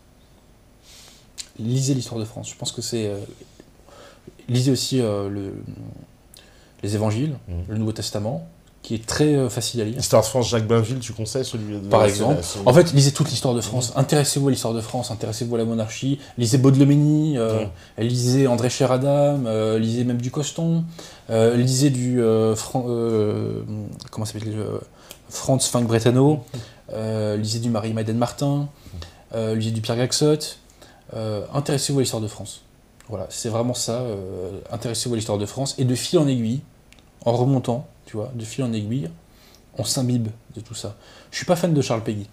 Lisez l'histoire de France. Je pense que c'est... lisez aussi les Évangiles, le Nouveau Testament, qui est très facile à lire. Histoire de France, Jacques Bainville, tu conseilles celui de... Par exemple. En fait, lisez toute l'histoire de France. Intéressez-vous à l'histoire de France, intéressez-vous à la monarchie. Lisez Baudelomény, lisez André Cher-Adam, lisez même du Coston, lisez du... comment s'appelle Franz Fink-Brentano, lisez du Marie-Madeleine Martin, lisez du Pierre Gaxotte. Intéressez-vous à l'histoire de France. Voilà, c'est vraiment ça. Intéressez-vous à l'histoire de France. Et de fil en aiguille, en remontant, tu vois, de fil en aiguille, on s'imbibe de tout ça. Je suis pas fan de Charles Péguy.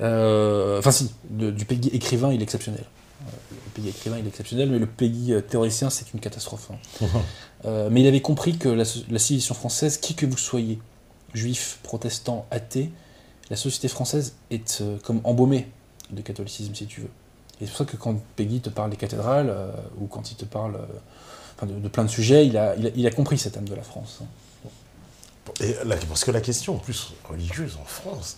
Enfin si, du Péguy écrivain, il est exceptionnel. Le Péguy écrivain, il est exceptionnel, mais le Péguy théoricien, c'est une catastrophe. Hein. Mais il avait compris que la civilisation française, qui que vous soyez, juif, protestant, athée, la société française est comme embaumée de catholicisme, si tu veux. Et c'est pour ça que quand Péguy te parle des cathédrales, ou quand il te parle de plein de sujets, il a compris cette âme de la France. Hein. Et parce que la question en plus religieuse en France,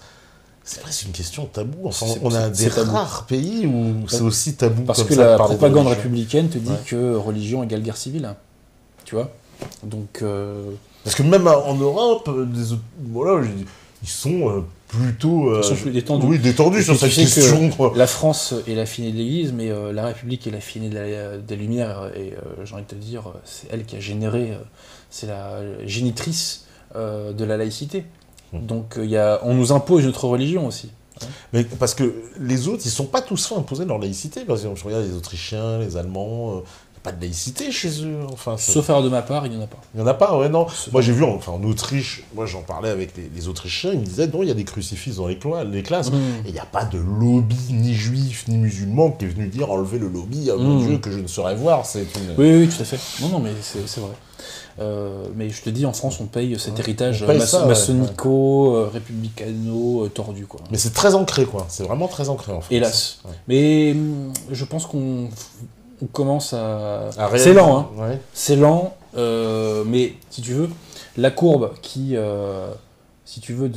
c'est presque une question taboue. Enfin, on a des rares pays où c'est aussi tabou. Parce que la propagande républicaine te dit que religion égale guerre civile. Tu vois. Donc. Parce que même en Europe, ils sont plutôt. Ils sont plus détendus. Oui, détendus sur cette question. La France est la fille de l'Église, mais la République est la fille des Lumières. Et j'ai envie de te dire, c'est elle qui a généré. C'est la génitrice de la laïcité. Donc on nous impose notre religion aussi. Mais parce que les autres, ils sont pas tous fait imposer leur laïcité. Par exemple, je regarde les Autrichiens, les Allemands, il n'y a pas de laïcité chez eux. Enfin, Sauf erreur de ma part, il n'y en a pas. il n'y en a pas, ouais, non. Moi, j'ai vu, en Autriche, moi, j'en parlais avec les Autrichiens, ils me disaient, non, il y a des crucifixes dans les classes, et il n'y a pas de lobby, ni juif, ni musulman, qui est venu dire, enlevez le lobby, mon Dieu, que je ne saurais voir. C'est une... Oui, tout à fait. Non, mais c'est vrai. Mais je te dis, en France, on paye cet héritage maçonnico, républicano, tordu, quoi. Mais c'est très ancré, quoi. C'est vraiment très ancré, en France. Hélas. Ouais. Mais je pense qu'on commence à... C'est lent, hein. Ouais. C'est lent, mais si tu veux, la courbe qui, si tu veux,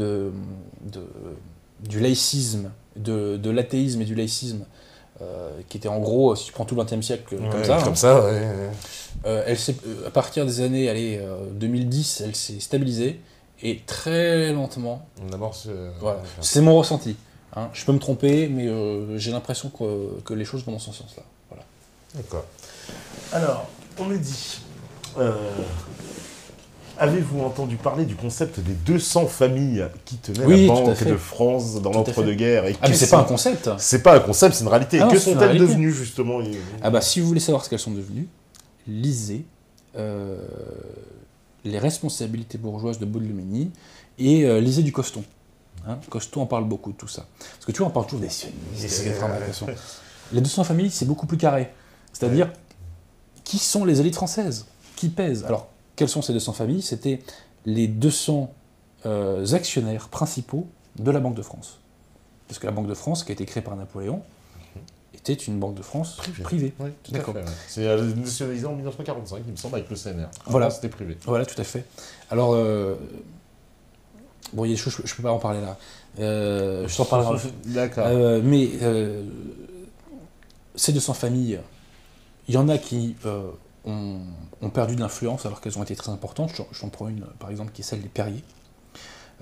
du laïcisme, de l'athéisme et du laïcisme, qui était en gros, si tu prends tout le XXe siècle comme ça, elle à partir des années 2010, elle s'est stabilisée, et très lentement, voilà. C'est mon ressenti. Hein. Je peux me tromper, mais j'ai l'impression que les choses vont dans ce sens-là. Voilà. D'accord. Alors, on me dit, avez-vous entendu parler du concept des 200 familles qui tenaient la Banque de France dans l'entre-deux-guerres? Mais c'est pas un concept. C'est pas un concept, c'est une réalité. Que sont-elles devenues, justement? Ah bah, si vous voulez savoir ce qu'elles sont devenues, lisez Les responsabilités bourgeoises de Baudelaire et lisez du Coston. Hein, Coston en parle beaucoup de tout ça. Parce que tu vois, on parle toujours des sionistes. Les 200 familles, c'est beaucoup plus carré. C'est-à-dire, qui sont les élites françaises? Qui pèsent? Alors, quelles sont ces 200 familles? C'était les 200 actionnaires principaux de la Banque de France. Parce que la Banque de France, qui a été créée par Napoléon, était une banque de France privée. Oui, d'accord. C'est nationalisé en 1945, il me semble, avec le CNR. Voilà, c'était privé. Voilà, tout à fait. Alors, bon, il y a des choses, je ne peux pas en parler là. Je t'en parlerai. D'accord. Mais ces 200 familles, il y en a qui ont perdu de l'influence alors qu'elles ont été très importantes. J'en prends une, par exemple, qui est celle des Perrier.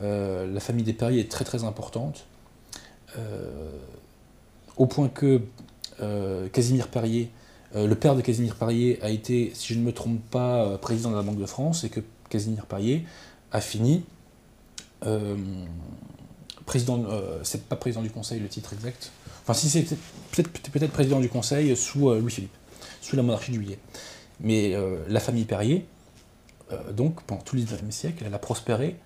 La famille des Perrier est très très importante, au point que Casimir Perrier, le père de Casimir Perrier, a été, si je ne me trompe pas, président de la Banque de France, et que Casimir Perrier a fini président, c'est pas président du Conseil le titre exact, enfin si c'était peut-être président du Conseil sous Louis-Philippe, sous la monarchie de Juillet. Mais la famille Perrier, donc pendant tout le XIXe siècle, elle a prospéré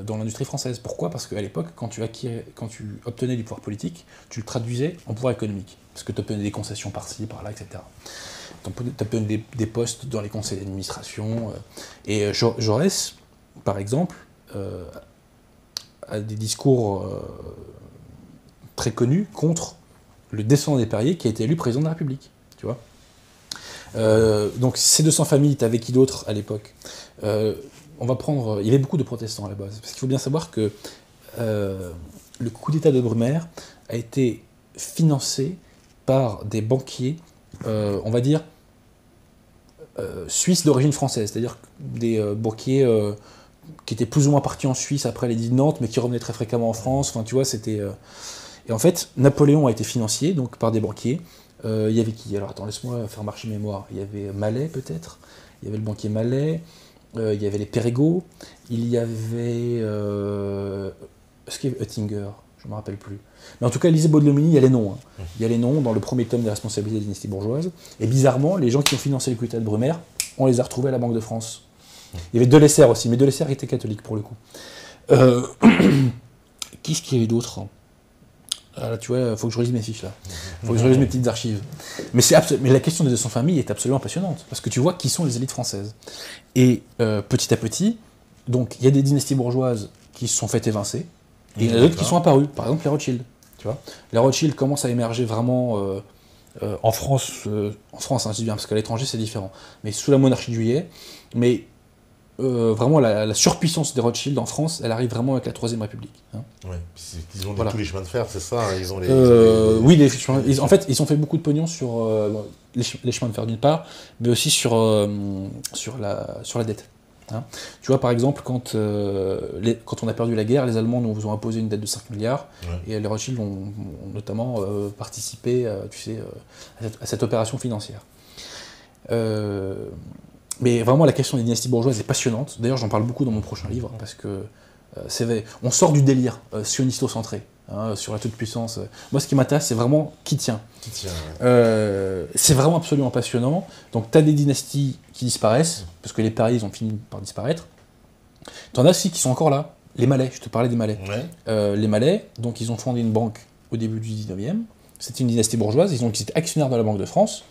dans l'industrie française. Pourquoi? Parce qu'à l'époque, quand tu obtenais du pouvoir politique, tu le traduisais en pouvoir économique. Parce que tu obtenais des concessions par-ci, par-là, etc. Tu obtenais des postes dans les conseils d'administration. Et Jaurès, par exemple, a des discours très connus contre le descendant des Perrier qui a été élu président de la République. Tu vois, donc ces 200 familles, t'avais qui d'autre à l'époque? On va prendre, il y avait beaucoup de protestants à la base, parce qu'il faut bien savoir que le coup d'État de Brumaire a été financé par des banquiers, on va dire, suisses d'origine française, c'est-à-dire des banquiers qui étaient plus ou moins partis en Suisse après l'édit de Nantes, mais qui revenaient très fréquemment en France. Enfin, tu vois, c'était... Et en fait, Napoléon a été financié donc par des banquiers. Il y avait qui? Alors attends, laisse-moi faire marcher mémoire. Il y avait Mallet peut-être, il y avait le banquier Mallet, il y avait les Perregaux, il y avait... est-ce qu'il y avait Oettinger? Je ne me rappelle plus. Mais en tout cas, lisez Baudelaire, il y a les noms. Hein. Il y a les noms dans le premier tome des responsabilités des dynasties bourgeoises. Et bizarrement, les gens qui ont financé le coup d'État de Brumaire, on les a retrouvés à la Banque de France. Il y avait Delessert aussi, mais Delessert était catholique pour le coup. Qu'est-ce qu'il y avait d'autre? Là, tu vois, il faut que je relise mes fiches là. Il faut que je relise mes petites archives. Mais la question des 200 familles est absolument passionnante, parce que tu vois qui sont les élites françaises. Et petit à petit, donc il y a des dynasties bourgeoises qui se sont faites évincer, et il y en a d'autres qui sont apparues. Par exemple, les Rothschild. Tu vois, les Rothschild commencent à émerger vraiment en France, hein, je dis bien, parce qu'à l'étranger c'est différent. Mais sous la monarchie de Juillet, mais vraiment la surpuissance des Rothschild en France, elle arrive vraiment avec la Troisième République. Hein. Ouais, ils ont tous les chemins de fer, c'est ça, hein, ils ont oui, en fait, ils ont fait beaucoup de pognon sur les chemins de fer d'une part, mais aussi sur la dette. Hein. Tu vois, par exemple, quand on a perdu la guerre, les Allemands nous ont imposé une dette de 5 milliards, et les Rothschild ont notamment participé tu sais, à cette opération financière. Mais vraiment, la question des dynasties bourgeoises est passionnante. D'ailleurs, j'en parle beaucoup dans mon prochain livre, parce que on sort du délire sionisto-centré. hein, sur la toute-puissance. Moi, ce qui m'intéresse, c'est vraiment qui tient. Qui tient, C'est vraiment absolument passionnant. Donc, tu as des dynasties qui disparaissent, parce que les Paris, ils ont fini par disparaître. Tu en as aussi qui sont encore là. Les Malais, je te parlais des Malais. Ouais. Les Malais, donc, ils ont fondé une banque au début du 19e. C'était une dynastie bourgeoise. Ils étaient actionnaires de la Banque de France.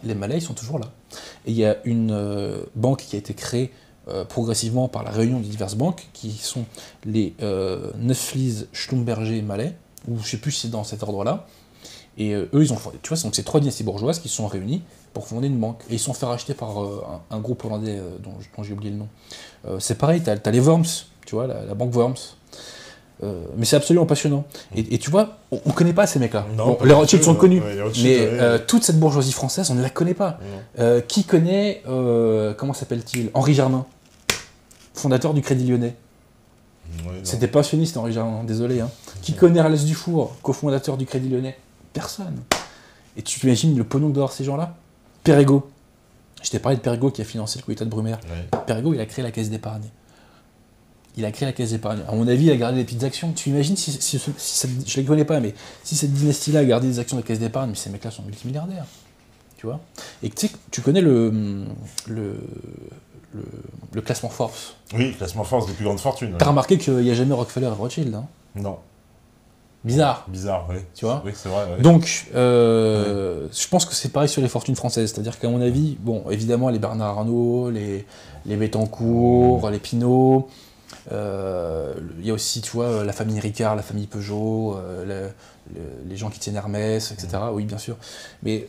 Les Malais, ils sont toujours là. Et il y a une banque qui a été créée progressivement par la réunion des diverses banques, qui sont les Neuflies, Schlumberger, Malais, ou je ne sais plus si c'est dans cet ordre-là. Et eux, ils ont fondé, tu vois, donc c'est 3 dynasties bourgeoises qui se sont réunies pour fonder une banque. Et ils sont fait racheter par un groupe hollandais dont j'ai oublié le nom. C'est pareil, tu as les Worms, tu vois, la banque Worms. Mais c'est absolument passionnant. Et tu vois, on ne connaît pas ces mecs-là. Bon, les Rothschild sont connus, mais toute cette bourgeoisie française, on ne la connaît pas. Qui connaît, comment s'appelle-t-il, Henri Germain, fondateur du Crédit Lyonnais. C'était pas sioniste, Henri Germain, désolé. Hein. Qui connaît Arlès Dufour, cofondateur du Crédit Lyonnais? Personne. Et tu t'imagines le pognon que doivent avoir ces gens-là? Perregaux. Je t'ai parlé de Perregaux qui a financé le coup d'État de Brumaire. Perregaux, il a créé la caisse d'épargne. À mon avis, il a gardé des petites actions. Tu imagines si je les connais pas, mais si cette dynastie-là a gardé des actions de caisse d'épargne, mais ces mecs-là sont multimilliardaires. Tu vois? Et tu connais le classement Forbes. Oui, classement Forbes des plus grandes fortunes. T'as remarqué qu'il n'y a jamais Rockefeller et Rothschild, hein? Non. Bizarre. Bizarre, oui. Tu vois? Oui, c'est vrai. Ouais. Donc, je pense que c'est pareil sur les fortunes françaises. C'est-à-dire qu'à mon avis, bon, évidemment, les Bernard Arnault, les Bettencourt, les Pinault, il y a aussi, tu vois, la famille Ricard, la famille Peugeot, les gens qui tiennent Hermès, etc. Oui, bien sûr. Mais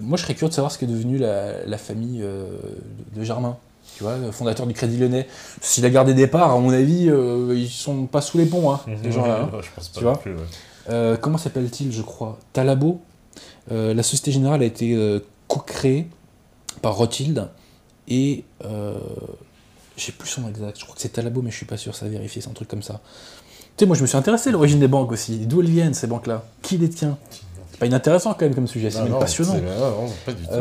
moi, je serais curieux de savoir ce qu'est devenu la famille de Germain. Tu vois, fondateur du Crédit Lyonnais. S'il a gardé des parts, à mon avis, ils sont pas sous les ponts, hein, ces gens-là. Hein. Je pense pas tu vois plus, ouais. Comment s'appelle-t-il, je crois? Talabo. La Société Générale a été co-créée par Rothschild et j'ai plus son nom exact. Je crois que c'est Talabo, mais je suis pas sûr, ça a vérifié, c'est un truc comme ça. Tu sais, moi je me suis intéressé à l'origine des banques aussi. D'où elles viennent ces banques-là? Qui les tient? C'est pas inintéressant quand même comme sujet, c'est même passionnant. Non, pas du tout.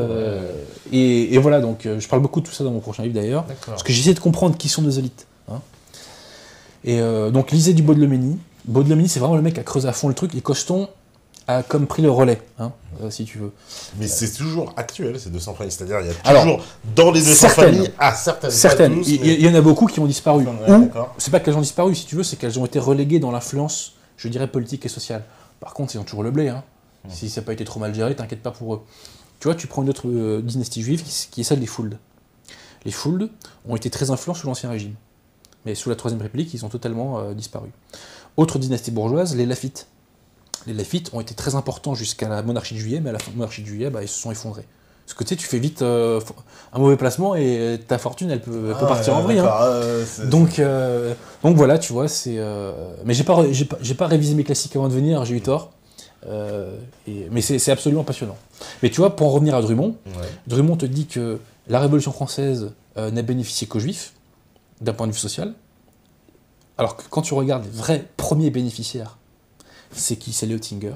Et voilà, donc je parle beaucoup de tout ça dans mon prochain livre d'ailleurs, parce que j'essaie de comprendre qui sont nos élites. Hein. Et donc lisez du Baudelomény. Baudelomény, c'est vraiment le mec qui a creusé à fond le truc, et Coston a comme pris le relais, hein, si tu veux. Mais c'est toujours actuel, ces 200 familles. C'est-à-dire, il y a toujours dans les 200 familles, certaines. Pas tous, il y en a beaucoup qui ont disparu. Ou, c'est pas qu'elles ont disparu, si tu veux, c'est qu'elles ont été reléguées dans l'influence, je dirais, politique et sociale. Par contre, ils ont toujours le blé. Hein. Si ça n'a pas été trop mal géré, t'inquiète pas pour eux. Tu vois, tu prends une autre dynastie juive qui est celle des Fould. Les Fould ont été très influents sous l'Ancien Régime. Mais sous la Troisième République, ils ont totalement disparu. Autre dynastie bourgeoise, les Laffitte. Les Laffitte ont été très importants jusqu'à la monarchie de Juillet, mais à la monarchie de Juillet, ils se sont effondrés. Parce que tu sais, tu fais vite un mauvais placement et ta fortune, elle peut partir en vrille. Hein. Donc voilà, tu vois, c'est... Mais j'ai pas révisé mes classiques avant de venir, j'ai eu tort. Mais c'est absolument passionnant. Mais tu vois, pour en revenir à Drummond, Drummond te dit que la Révolution française n'a bénéficié qu'aux Juifs, d'un point de vue social, alors que quand tu regardes les vrais premiers bénéficiaires, c'est qui? C'est les Oettinger,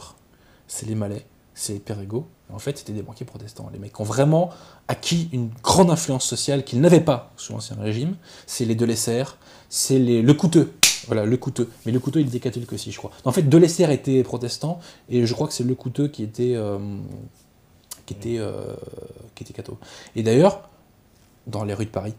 c'est les Malais, c'est les Perregaux. En fait, c'était des banquiers protestants. Les mecs qui ont vraiment acquis une grande influence sociale qu'ils n'avaient pas sous l'Ancien Régime. C'est les Delessert, c'est le Couteux. Voilà, le Couteux. Mais le Couteux, il était catholique aussi, je crois. En fait, Delessert était protestant, et je crois que c'est le Couteux qui était catho. Et d'ailleurs, dans les rues de Paris,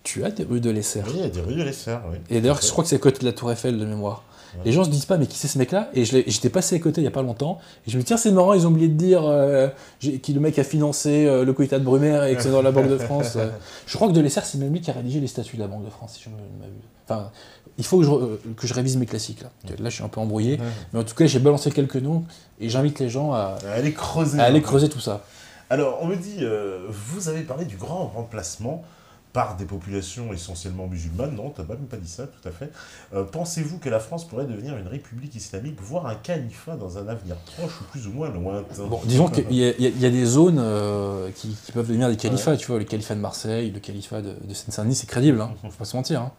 tu as des rues de Delessert. Oui, il y a des rues de Delessert, oui. Et d'ailleurs, je crois que c'est à côté de la Tour Eiffel, de mémoire. Ouais. Les gens se disent pas, mais qui c'est ce mec-là? Et j'étais passé à côté il y a pas longtemps, et je me dis, tiens, c'est marrant, ils ont oublié de dire que le mec a financé le coup d'État de Brumaire et que c'est dans la Banque de France. Je crois que Delessert, c'est même lui qui a rédigé les statuts de la Banque de France, si je ne m'abuse. Enfin, il faut que je révise mes classiques, là. Là, je suis un peu embrouillé, mais en tout cas, j'ai balancé quelques noms, et j'invite les gens à aller creuser tout ça. Alors, on me dit, vous avez parlé du grand remplacement par des populations essentiellement musulmanes. Non, tu n'as même pas dit ça, tout à fait. Pensez-vous que la France pourrait devenir une république islamique, voire un califat dans un avenir proche ou plus ou moins lointain? Bon, disons qu'il y a des zones qui peuvent devenir des califats, tu vois, le califat de Marseille, le califat de Seine-Saint-Denis, c'est crédible, hein, faut pas se mentir. Hein.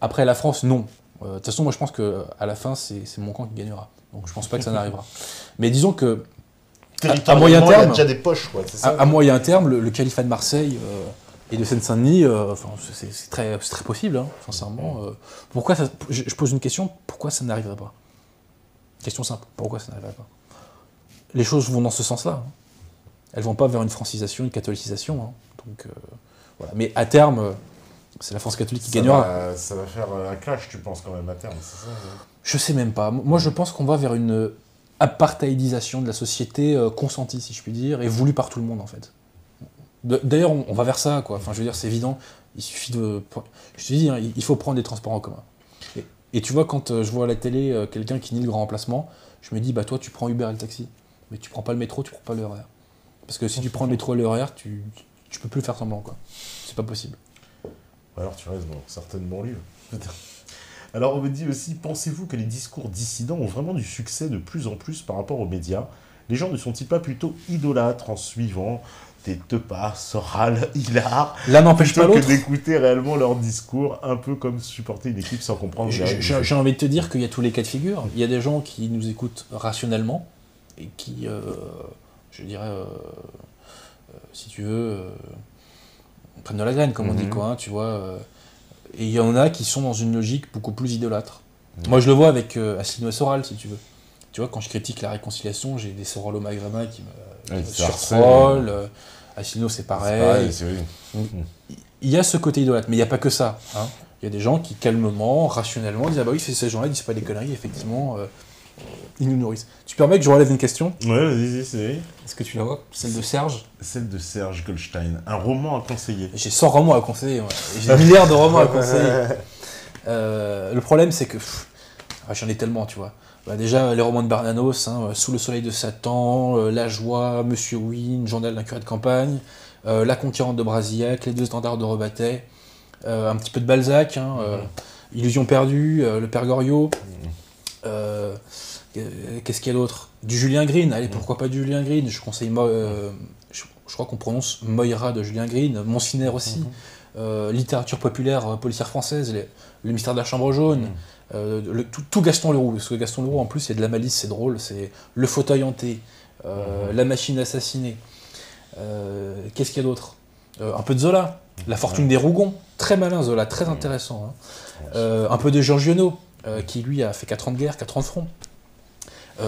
Après, la France, non. De toute façon, moi, je pense qu'à la fin, c'est mon camp qui gagnera. Donc, je pense pas que ça n'arrivera. Mais disons que à moyen terme, il y a déjà des poches, quoi, c'est ça, à moyen terme, le califat de Marseille... Et de Seine-Saint-Denis, c'est très possible, hein, sincèrement. Pourquoi ça, je pose une question, pourquoi ça n'arriverait pas? Question simple, pourquoi ça n'arriverait pas? Les choses vont dans ce sens-là. Hein. Elles vont pas vers une francisation, une catholicisation. Hein. Donc, voilà. Mais à terme, c'est la France catholique qui gagnera. Ça va faire un clash, tu penses, quand même, à terme, c'est ça? Je sais même pas. Moi, je pense qu'on va vers une apartheidisation de la société consentie, si je puis dire, et voulue par tout le monde, en fait. D'ailleurs, on va vers ça, quoi. Enfin, je veux dire, c'est évident. Il suffit de... Je te dis, hein, il faut prendre des transports en commun. Et tu vois, quand je vois à la télé quelqu'un qui nie le grand remplacement, je me dis, bah toi, tu prends Uber et le taxi. Mais tu prends pas le métro, tu prends pas le RER. Parce que si tu prends le métro et le RER, tu peux plus faire semblant, quoi. C'est pas possible. Alors, tu restes dans certaines banlieues. Alors, on me dit aussi, pensez-vous que les discours dissidents ont vraiment du succès de plus en plus par rapport aux médias? Les gens ne sont-ils pas plutôt idolâtres en suivant des Tepas, Soral, Hilar, l'un n'empêche pas l'autre, que d'écouter réellement leur discours, un peu comme supporter une équipe sans comprendre. J'ai envie de te dire qu'il y a tous les cas de figure. Il y a des gens qui nous écoutent rationnellement et qui, je dirais, si tu veux, prennent de la graine, comme on dit, quoi, hein, tu vois. Et il y en a qui sont dans une logique beaucoup plus idolâtre. Moi, je le vois avec Asselineau et Soral, si tu veux. Tu vois, quand je critique la réconciliation, j'ai des sorolo-maghrébins qui me surtrollent. Asselineau, c'est pareil. Il y a ce côté idolâtre, mais il n'y a pas que ça. Hein. Il y a des gens qui, calmement, rationnellement, disent « Ah bah oui, ces gens-là, ils disent pas des conneries, effectivement, ils nous nourrissent. » Tu permets que je relève une question? Ouais, vas-y, c'est... Est-ce que tu la vois? Celle de Serge? Celle de Serge Goldstein. Un roman à conseiller. J'ai 100 romans à conseiller, ouais. J'ai des milliards de romans à conseiller. Le problème, c'est que... j'en ai tellement, tu vois. Bah déjà, les romans de Bernanos, hein, Sous le soleil de Satan, La joie, Monsieur Wynne, Journal d'un curé de campagne, La conquérante de Brasillac, Les deux standards de Rebattet, un petit peu de Balzac, hein, Illusion perdue, Le Père Goriot, qu'est-ce qu'il y a d'autre? Du Julien Green, allez, pourquoi pas du Julien Green? Je conseille, je crois qu'on prononce Moira de Julien Green, Monsignor aussi, littérature populaire policière française, Le mystère de la chambre jaune, tout Gaston Leroux, parce que Gaston Leroux en plus il y a de la malice, c'est drôle, c'est Le fauteuil hanté, La machine assassinée, qu'est-ce qu'il y a d'autre? Un peu de Zola, La fortune des Rougons, très malin Zola, très intéressant, hein. Un peu de Giorgiono, qui lui a fait 4 ans de guerre, 4 ans de front,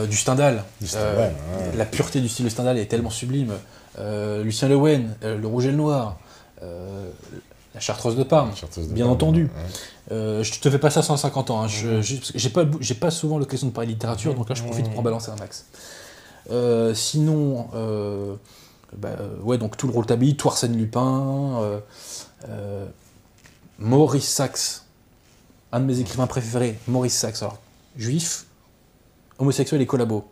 du Stendhal, la pureté du style de Stendhal est tellement sublime, Lucien Lewen, Le rouge et le noir, la Chartreuse de Parme, bien entendu. Je te fais pas ça 150 ans. Hein. J'ai pas souvent l'occasion de parler de littérature, donc là je profite pour en balancer un max. Sinon, ouais, donc tout le Rouletabille, tout Arsène Lupin, Maurice Sachs, un de mes écrivains préférés, Maurice Sachs. Alors, juif, homosexuel et collabo.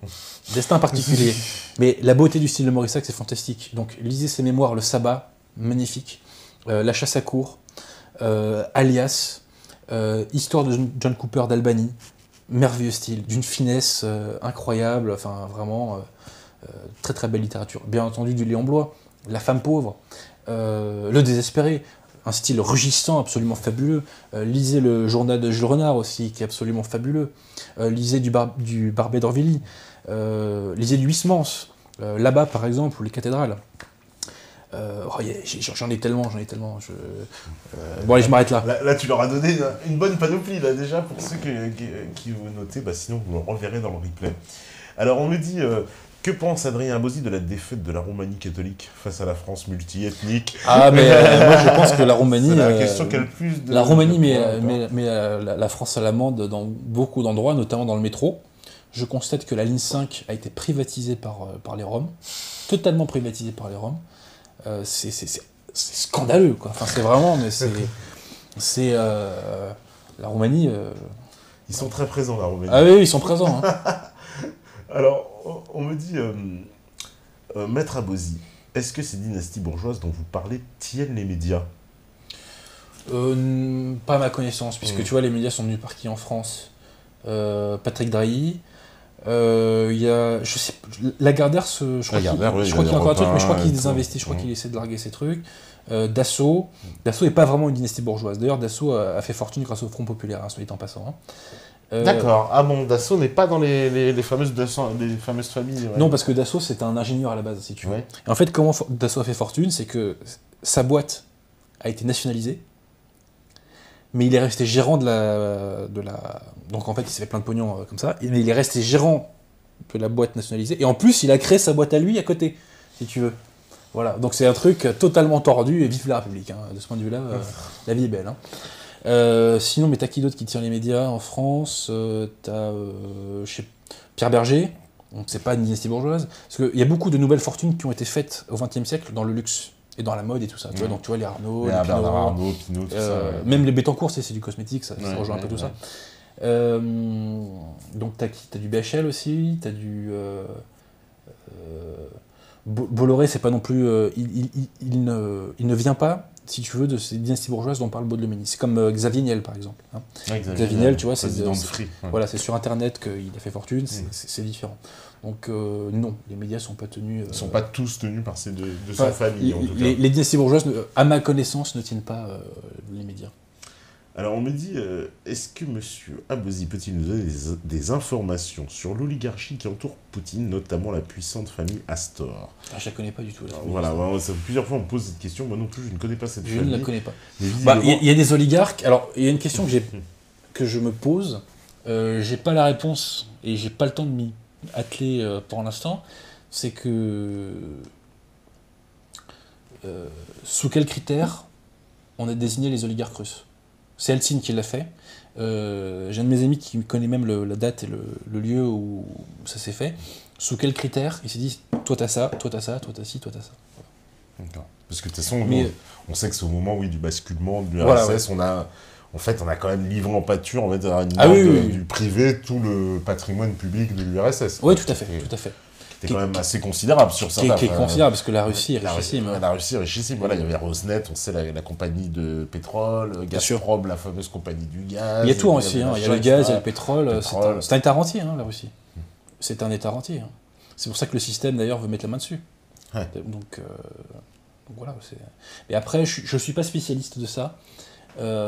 Destin particulier. Mais la beauté du style de Maurice Sachs est fantastique. Donc lisez ses mémoires, Le Sabbat, magnifique. La chasse à courre, Alias, Histoire de John Cooper d'Albany, merveilleux style, d'une finesse incroyable, enfin vraiment très très belle littérature. Bien entendu du Léon Bloy, La femme pauvre, Le désespéré, un style rugissant absolument fabuleux. Lisez le journal de Jules Renard aussi, qui est absolument fabuleux. Lisez du Barbet d'Orvilly, lisez du Huysmans, là-bas par exemple, ou les cathédrales. J'en ai tellement. Bon allez, je m'arrête là. Là, tu leur as donné une bonne panoplie, là, déjà, pour ceux qui vous notez, sinon vous le reverrez dans le replay. Alors, on me dit, que pense Adrien Abosi de la défaite de la Roumanie catholique face à la France multi-ethnique? Ah, mais moi, je pense que la Roumanie... C'est la question qu'elle plus de... La Roumanie met la France à l'amende dans beaucoup d'endroits, notamment dans le métro. Je constate que la ligne 5 a été privatisée par les Roms, totalement privatisée par les Roms. C'est scandaleux, quoi. Enfin, c'est vraiment, mais c'est la Roumanie. Ils sont très présents, la Roumanie. Ah oui, ils sont présents. Hein. Alors, on me dit, Maître Abosi, est-ce que ces dynasties bourgeoises dont vous parlez tiennent les médias? Pas à ma connaissance, puisque tu vois, les médias sont venus par qui en France? Patrick Drahi. Il y a, je sais, Lagardère, je crois qu'il y a encore un truc, mais je crois qu'il désinvestit, je crois qu'il essaie de larguer ses trucs. Dassault n'est pas vraiment une dynastie bourgeoise. D'ailleurs, Dassault a fait fortune grâce au Front Populaire, hein, soit dit en passant. Hein. D'accord. Ah bon, Dassault n'est pas dans les fameuses familles. Ouais. Non, parce que Dassault, c'est un ingénieur à la base, si tu veux. Ouais. Et en fait, comment Dassault a fait fortune, c'est que sa boîte a été nationalisé, mais il est resté gérant de la... Donc en fait, il s'est fait plein de pognon comme ça, mais il est resté gérant de la boîte nationalisée, et en plus, il a créé sa boîte à lui à côté, si tu veux. Voilà, donc c'est un truc totalement tordu, et vive la République, hein. De ce point de vue-là, la vie est belle. Hein. Sinon, mais t'as qui d'autre qui tient les médias en France? T'as Pierre Berger, donc c'est pas une dynastie bourgeoise, parce qu'il y a beaucoup de nouvelles fortunes qui ont été faites au XXe siècle dans le luxe et dans la mode et tout ça. Tu vois, donc tu vois les Arnaud, les Pinault, Bernard Arnault, Pinault, tout ça. Ouais. même les Bettencourt, c'est du cosmétique, ça rejoint un peu tout ça. Donc t'as du BHL aussi, t'as du Bolloré, c'est pas non plus, il ne vient pas, si tu veux, de ces dynasties bourgeoises dont parle Baudelomini. C'est comme Xavier Niel, par exemple. Hein. Ouais, Xavier Niel, tu vois, c'est Free. Voilà, c'est sur Internet qu'il a fait fortune, c'est différent. Donc non, les médias sont pas tenus. Ils sont pas tous tenus par ces de sa famille, en tout cas. Les dynasties bourgeoises, à ma connaissance, ne tiennent pas les médias. Alors on me dit, est-ce que M. Abozi peut-il nous donner des informations sur l'oligarchie qui entoure Poutine, notamment la puissante famille Astor? Je la connais pas du tout. Voilà, ça fait plusieurs fois on me pose cette question, moi non plus je ne connais pas cette famille. Je ne la connais pas. Visiblement... Il y a des oligarques, alors il y a une question que je me pose, j'ai pas la réponse et j'ai pas le temps de m'y atteler pour l'instant, c'est que sous quels critères on a désigné les oligarques russes? C'est Eltsine qui l'a fait. J'ai un de mes amis qui connaît même la date et le lieu où ça s'est fait. Sous quels critères il s'est dit, toi t'as ça, toi t'as ça, toi t'as ci, toi t'as ça. Voilà. D'accord. Parce que de toute façon, on sait que c'est au moment du basculement de l'URSS, voilà, on a quand même livré en pâture, on va dire, du privé, tout le patrimoine public de l'URSS. Oui, tout à fait, tout à fait. Qui est quand même assez considérable sur ça. Qui est considérable, parce que la Russie est richissime. La Russie est richissime. Voilà, il y avait Rosneft, on sait, la compagnie de pétrole, Gazprom, la fameuse compagnie du gaz. Il y a tout en Russie, il y a le gaz, il y a le pétrole. C'est un État rentier, la Russie. C'est un État rentier. C'est pour ça que le système, d'ailleurs, veut mettre la main dessus. Ouais. Donc voilà. Mais après, je ne suis pas spécialiste de ça.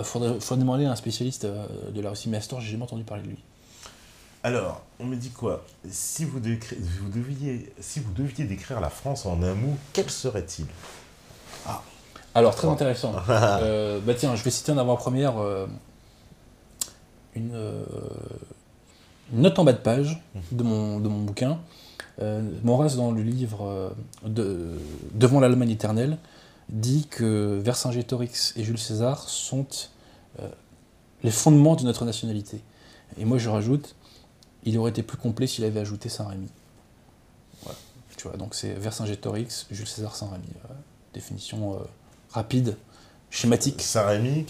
Faudrait demander à un spécialiste de la Russie, mais Astor, j'ai jamais entendu parler de lui. Alors, on me dit quoi? Si vous deviez décrire la France en un mot, quel serait-il? Alors, très intéressant. Tiens, je vais citer en avant-première une note en bas de page de mon bouquin. Maurras, dans le livre Devant l'Allemagne éternelle, dit que Vercingétorix et Jules César sont les fondements de notre nationalité. Et moi, je rajoute, il aurait été plus complet s'il avait ajouté Saint-Rémy. Voilà. Tu vois, donc c'est Vercingétorix, Jules César, Saint-Rémy. Définition rapide, schématique. Saint-Rémy,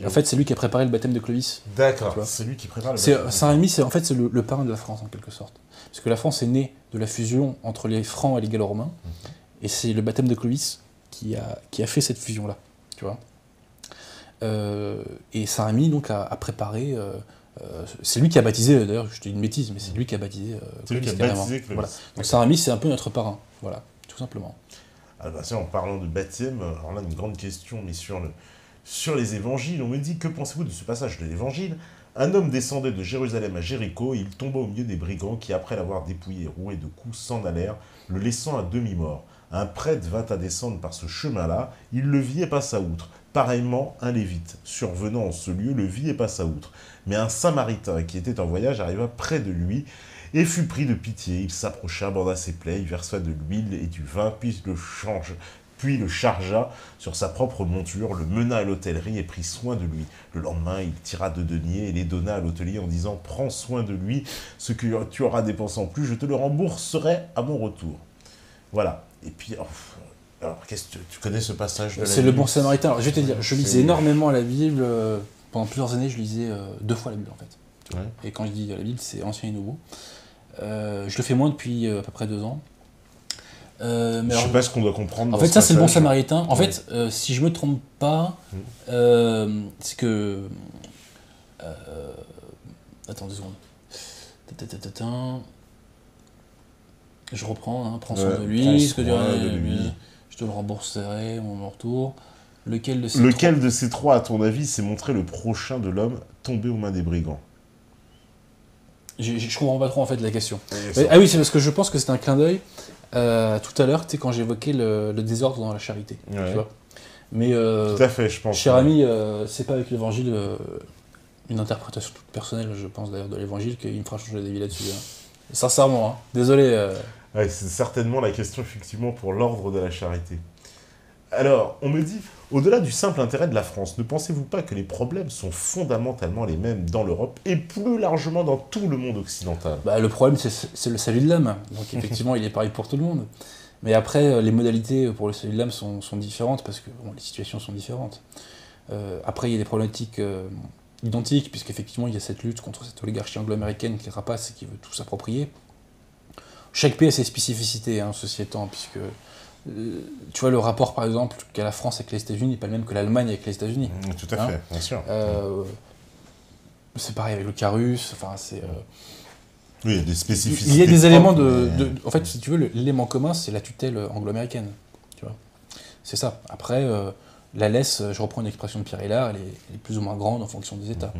en fait, c'est lui qui a préparé le baptême de Clovis. D'accord, c'est lui qui prépare le baptême. Saint-Rémy, c'est le parrain de la France, en quelque sorte. Parce que la France est née de la fusion entre les Francs et les Gallo-Romains, et c'est le baptême de Clovis qui a fait cette fusion-là. Tu vois. Et Saint-Rémy, donc, a préparé... c'est lui qui a baptisé, d'ailleurs, je te dis une bêtise, mais c'est lui qui a baptisé Clovis. Voilà. Donc Saint-Rémy, c'est un peu notre parrain, voilà, tout simplement. Ah bah ça, en parlant de baptême, alors là, une grande question, mais sur les évangiles, on me dit, que pensez-vous de ce passage de l'évangile? Un homme descendait de Jérusalem à Jéricho, et il tomba au milieu des brigands qui, après l'avoir dépouillé et roué de coups, s'en allèrent, le laissant à demi-mort. Un prêtre vint à descendre par ce chemin-là, il le vit et passa outre. Pareillement, un lévite, survenant en ce lieu, le vit et passa outre. Mais un samaritain qui était en voyage arriva près de lui et fut pris de pitié. Il s'approcha, banda ses plaies, il versa de l'huile et du vin, puis le chargea sur sa propre monture, le mena à l'hôtellerie et prit soin de lui. Le lendemain, il tira 2 deniers et les donna à l'hôtelier en disant « Prends soin de lui, ce que tu auras dépensé en plus, je te le rembourserai à mon retour. » Voilà. Et puis... Alors, tu connais ce passage de la Bible? C'est le bon samaritain. Alors, je vais te dire, je lisais énormément la Bible. Pendant plusieurs années, je lisais 2 fois la Bible, en fait. Ouais. Et quand je dis la Bible, c'est Ancien et Nouveau. Je le fais moins depuis à peu près 2 ans. Je sais pas ce qu'on doit comprendre. En fait, ça, c'est le bon samaritain. En fait, si je me trompe pas, c'est que... Attends 2 secondes. Je reprends, prends soin de lui, je te le rembourserai, mon retour. Lequel de ces trois, à ton avis, s'est montré le prochain de l'homme tombé aux mains des brigands? Je comprends pas trop en fait la question. Ah oui, c'est parce que je pense que c'est un clin d'œil tout à l'heure, tu sais, quand j'évoquais le désordre dans la charité. Ouais. Tu vois Mais, Tout à fait, je pense. cher ami, c'est pas avec l'évangile, une interprétation toute personnelle, je pense d'ailleurs, de l'évangile, qu'il me fera changer d'avis là-dessus. Hein. Sincèrement, hein. Désolé. Ouais, c'est certainement la question, effectivement, pour l'ordre de la charité. Alors, on me dit, au-delà du simple intérêt de la France, ne pensez-vous pas que les problèmes sont fondamentalement les mêmes dans l'Europe et plus largement dans tout le monde occidental? Bah, le problème, c'est le salut de l'âme. Donc effectivement, il est pareil pour tout le monde. Mais après, les modalités pour le salut de l'âme sont différentes parce que bon, les situations sont différentes. Après, il y a des problématiques identiques, puisqu'effectivement, il y a cette lutte contre cette oligarchie anglo-américaine qui rapace et qui veut tout s'approprier. Chaque pays a ses spécificités, hein, ceci étant, puisque tu vois, le rapport, par exemple, qu'a la France avec les États-Unis n'est pas le même que l'Allemagne avec les États-Unis. Tout à fait, bien sûr. C'est pareil avec le cas russe, enfin, c'est... Oui, il y a des spécificités. Il y a des éléments mais... En fait, si tu veux, l'élément commun, c'est la tutelle anglo-américaine. Tu vois. C'est ça. Après, la laisse, je reprends une expression de Pierre Hillard, elle est plus ou moins grande en fonction des États.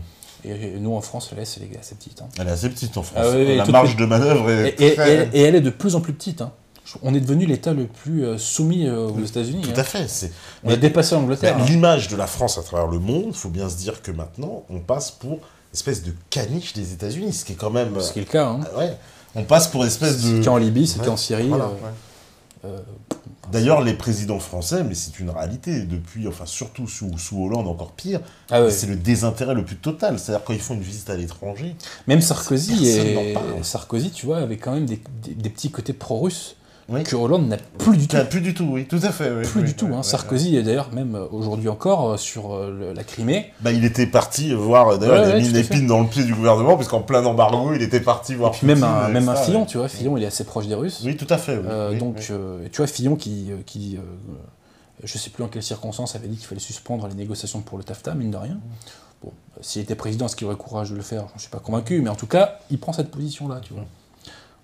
Et nous, en France, la laisse, elle est assez petite. Hein. Elle est assez petite en France. Ah, oui, la marge de manœuvre est très... Et elle est de plus en plus petite. Hein. On est devenu l'État le plus soumis aux États-Unis. Tout à fait. On a dépassé l'Angleterre. L'image de la France à travers le monde, il faut bien se dire que maintenant, on passe pour une espèce de caniche des États-Unis, ce qui est quand même... Ce qui est le cas. Hein. Ouais. On passe pour une espèce de... C'est qu'en Libye, c'est qu'en Syrie. Voilà, D'ailleurs, les présidents français, mais c'est une réalité, depuis, enfin surtout sous Hollande, encore pire, c'est le désintérêt le plus total. C'est-à-dire quand ils font une visite à l'étranger... Même Sarkozy, tu vois, avait quand même des petits côtés pro-russes. Oui. Que Hollande n'a plus du tout. Plus du tout, oui, tout à fait. Oui, plus du tout. Hein. Sarkozy, d'ailleurs, même aujourd'hui encore, sur la Crimée. Bah, il était parti voir, d'ailleurs, il a mis une épine dans le pied du gouvernement, parce qu'en plein embargo, il était parti voir. Et puis même un Fillon, tu vois, Fillon, il est assez proche des Russes. Oui, tout à fait. Donc, tu vois, Fillon qui je sais plus en quelles circonstances, avait dit qu'il fallait suspendre les négociations pour le TAFTA, mine de rien. Bon, s'il était président, est-ce qu'il aurait courage de le faire? Je ne suis pas convaincu, mais en tout cas, il prend cette position-là, tu vois.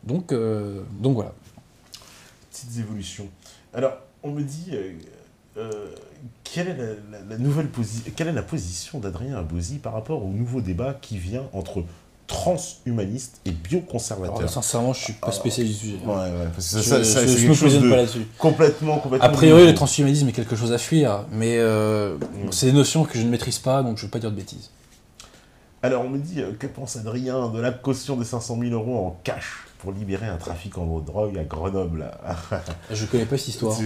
Donc voilà. Petites évolutions. Alors, on me dit, quelle est quelle est la position d'Adrien Abosi par rapport au nouveau débat qui vient entre transhumanistes et bioconservateurs? Alors, sincèrement, je ne suis pas spécialiste du sujet. Ouais, parce que je ne me positionne pas là-dessus. Complètement. A priori, le transhumanisme est quelque chose à fuir, mais c'est des notions que je ne maîtrise pas, donc je ne veux pas dire de bêtises. Alors, on me dit, que pense Adrien de la caution de 500 000 € en cash pour libérer un trafiquant de drogue à Grenoble? Je connais pas cette histoire.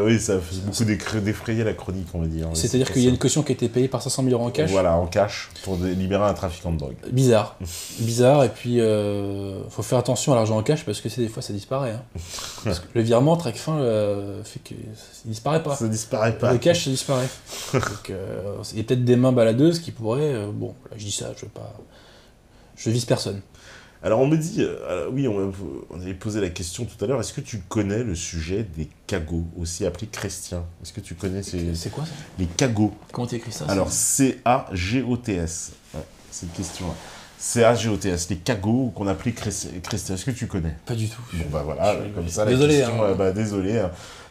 Oui, ça a fait beaucoup d'effrayer la chronique, on va dire. C'est-à-dire qu'il y a une caution qui a été payée par 500 000 € en cash? Voilà, en cash, pour libérer un trafiquant de drogue. Bizarre. Bizarre, et puis faut faire attention à l'argent en cash, parce que des fois ça disparaît. Hein. Parce que le virement, Tracfin, fait que ça disparaît pas. Ça disparaît pas. Le cash, ça disparaît. Donc, il y a peut-être des mains baladeuses qui pourraient... bon, là je dis ça, je vise personne. Alors on me dit, oui, on avait posé la question tout à l'heure, est-ce que tu connais le sujet des cagots, aussi appelés chrétiens? Est-ce que tu connais C'est quoi ça? Les cagots. Comment tu écris ça? Alors C-A-G-O-T-S. Ouais, c'est une question là. C-A-G-O-T-S, les cagots qu'on appelait chrétiens. Est-ce que tu connais? Pas du tout. Bon bah voilà, comme ça désolé, la question, hein. Désolé.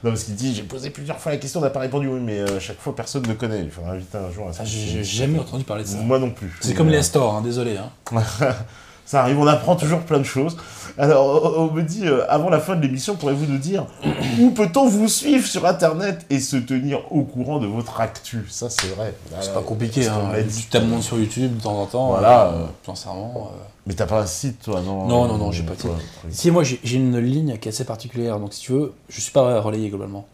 Non, parce qu'il dit, j'ai posé plusieurs fois la question, on n'a pas répondu, oui, mais chaque fois personne ne connaît. Il faudra inviter un jour à ça. J'ai jamais entendu parler de ça. Moi non plus. C'est comme les Astor, hein, désolé. Hein. Ça arrive, on apprend toujours plein de choses. Alors, on me dit, avant la fin de l'émission, pourrez-vous nous dire où peut-on vous suivre sur Internet et se tenir au courant de votre actu? Ça, c'est vrai. C'est pas compliqué, hein. Tu tapes mon nom sur YouTube de temps en temps. Voilà. Sincèrement. Mais t'as pas un site, toi, non? Non, j'ai pas de site. Si, moi, j'ai une ligne qui est assez particulière. Donc, si tu veux, je suis pas relayé globalement.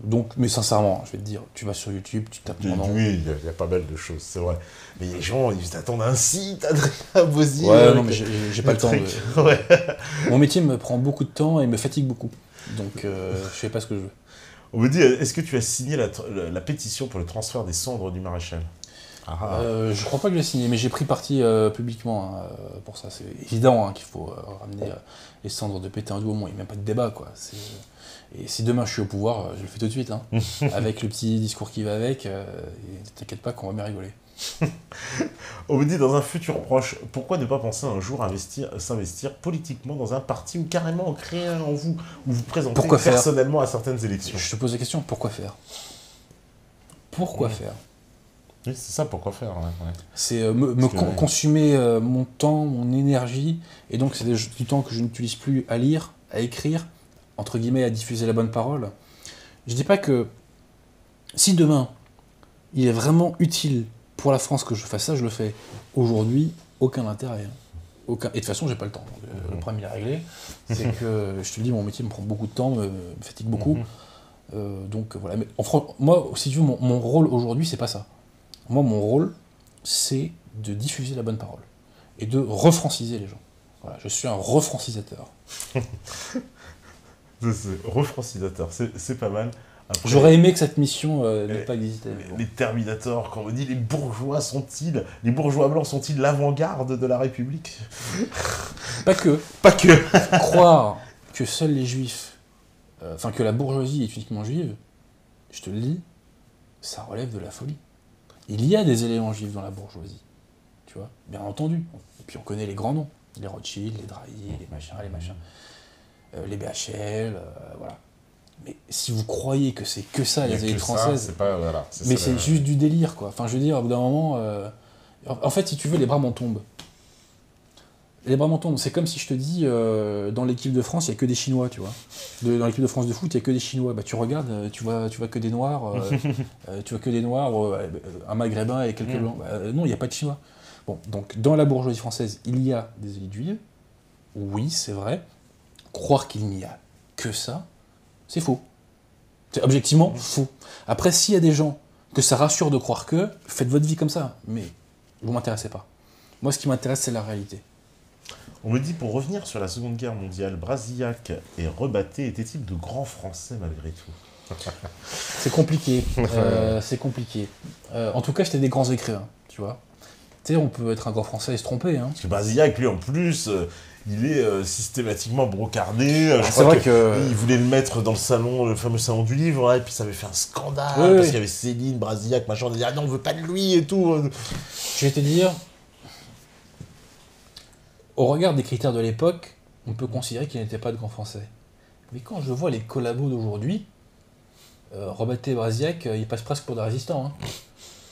Donc, mais sincèrement, je vais te dire, tu vas sur YouTube, tu tapes mon nom. Oui, il y a pas mal de choses, c'est vrai. Mais les gens, ils attendent un site, Adrien Abosi. Ouais, non, mais j'ai pas le temps. Ouais. Mon métier me prend beaucoup de temps et me fatigue beaucoup. Donc, je fais pas ce que je veux. On me dit, est-ce que tu as signé la pétition pour le transfert des cendres du maréchal? Je crois pas que je l'ai signé, mais j'ai pris parti publiquement pour ça. C'est évident qu'il faut ramener les cendres de Pétain d'Ouaumont. Il n'y a même pas de débat, quoi. Et si demain je suis au pouvoir, je le fais tout de suite. Hein. Avec le petit discours qui va avec, t'inquiète pas qu'on va bien rigoler. On me dit, dans un futur proche, pourquoi ne pas penser un jour à s'investir politiquement dans un parti ou carrément en créer un en vous, ou vous présenter personnellement à certaines élections? Je te pose la question, pourquoi faire? Pourquoi faire? Oui, c'est ça, pourquoi faire, ouais. C'est consumer mon temps, mon énergie, et donc c'est du temps que je n'utilise plus à lire, à écrire, entre guillemets, à diffuser la bonne parole. Je dis pas que Si demain, il est vraiment utile pour la France que je fasse ça, je le fais. Aujourd'hui, aucun intérêt. Hein. Aucun... Et de toute façon, j'ai pas le temps. Donc, le problème, il est réglé. C'est que, je te le dis, mon métier me prend beaucoup de temps, me fatigue beaucoup. Donc voilà. Mais moi, si tu veux, mon rôle aujourd'hui, c'est pas ça. Moi, mon rôle, c'est de diffuser la bonne parole et de refranciser les gens. Voilà, je suis un refrancisateur. Refrancisateur, c'est pas mal. Après, j'aurais aimé que cette mission n'ait pas existé. Bon. Les Terminators, quand on me dit les bourgeois blancs sont-ils l'avant-garde de la République? Pas que. Pas que. Croire que seuls les juifs, que la bourgeoisie est uniquement juive, je te le dis, ça relève de la folie. Il y a des éléments juifs dans la bourgeoisie, tu vois, bien entendu. Et puis on connaît les grands noms, les Rothschild, les Drahi, les machins, les BHL, voilà. Mais si vous croyez que c'est que ça, les élites françaises, c'est juste du délire, quoi. Enfin, je veux dire, au bout d'un moment, en fait, si tu veux, les bras m'en tombent. Les bras m'en tombent. C'est comme si je te dis, dans l'équipe de France, il n'y a que des Chinois, tu vois. Dans l'équipe de France de foot, il n'y a que des Chinois. Bah, tu regardes, tu vois que des Noirs, un Maghrébin et quelques Blancs. Bah, non, il n'y a pas de Chinois. Bon, donc, dans la bourgeoisie française, il y a des élites juives. Oui, c'est vrai. Croire qu'il n'y a que ça, c'est faux. C'est objectivement faux. Après, s'il y a des gens que ça rassure de croire que, faites votre vie comme ça. Mais vous ne m'intéressez pas. Moi, ce qui m'intéresse, c'est la réalité. On me dit, pour revenir sur la Seconde Guerre mondiale, Brasillac et Rebatté étaient-ils de grands Français malgré tout? C'est compliqué. C'est compliqué. En tout cas, c'était des grands écrivains, tu vois. Tu sais, on peut être un grand Français et se tromper. Hein. Parce que Brasillac, lui, en plus... il est systématiquement brocardé. C'est vrai que... Il voulait le mettre dans le fameux salon du livre, et puis ça avait fait un scandale, parce qu'il y avait Céline, Brasillac, machin, on a dit « Ah non, on veut pas de lui » et tout. Je vais te dire, au regard des critères de l'époque, on peut considérer qu'il n'était pas de grand français. Mais quand je vois les collabos d'aujourd'hui, Rebatté et Brasillac, ils passent presque pour des résistants. Hein.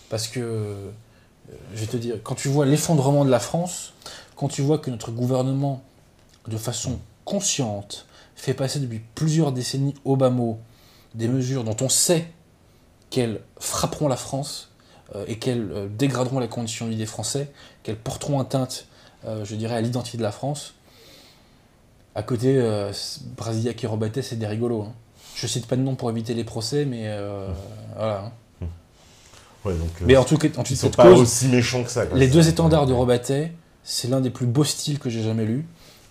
Parce que, je vais te dire, quand tu vois l'effondrement de la France, quand tu vois que notre gouvernement, de façon consciente, fait passer depuis plusieurs décennies au bas mot des mesures dont on sait qu'elles frapperont la France et qu'elles dégraderont les conditions de vie des Français, qu'elles porteront atteinte, je dirais, à l'identité de la France, à côté, Brasillac et Rebatté, c'est des rigolos. Hein. Je cite pas de nom pour éviter les procès, mais voilà. Hein. Ouais, donc, mais en tout cas, ils sont pas aussi méchants que ça. Les deux étendards de Rebatté, c'est l'un des plus beaux styles que j'ai jamais lu.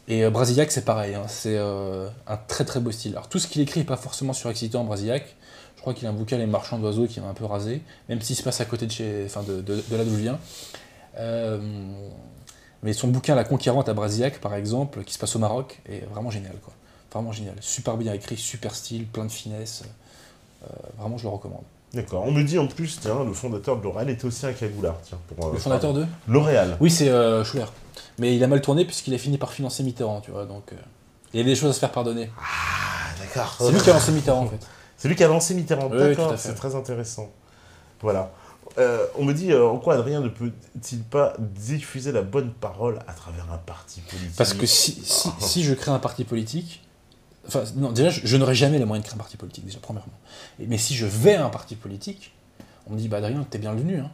Et Brasillac, c'est pareil. Hein. C'est un très très beau style. Alors tout ce qu'il écrit n'est pas forcément surexcitant, Brasillac. Je crois qu'il a un bouquin, Les Marchands d'oiseaux, qui m'a un peu rasé, même s'il se passe à côté de là d'où je viens. Mais son bouquin La Conquérante à Brasillac, par exemple, qui se passe au Maroc, est vraiment génial, quoi. Vraiment génial. Super bien écrit, super style, plein de finesse. Vraiment, je le recommande. D'accord. On me dit en plus, tiens, le fondateur de L'Oréal était aussi un cagoulard. Tiens, le fondateur de L'Oréal. Oui, c'est Schuller. Mais il a mal tourné puisqu'il a fini par financer Mitterrand, tu vois. Donc, il y avait des choses à se faire pardonner. Ah, d'accord. C'est lui qui a lancé Mitterrand, en fait. C'est lui qui a lancé Mitterrand. Oui, d'accord, c'est très intéressant. Voilà. On me dit, en quoi Adrien ne peut-il pas diffuser la bonne parole à travers un parti politique? Parce que si je crée un parti politique... Enfin, non, déjà, je n'aurai jamais les moyens de créer un parti politique, déjà, premièrement. Mais si je vais à un parti politique, on me dit, bah Adrien, t'es bienvenu, hein.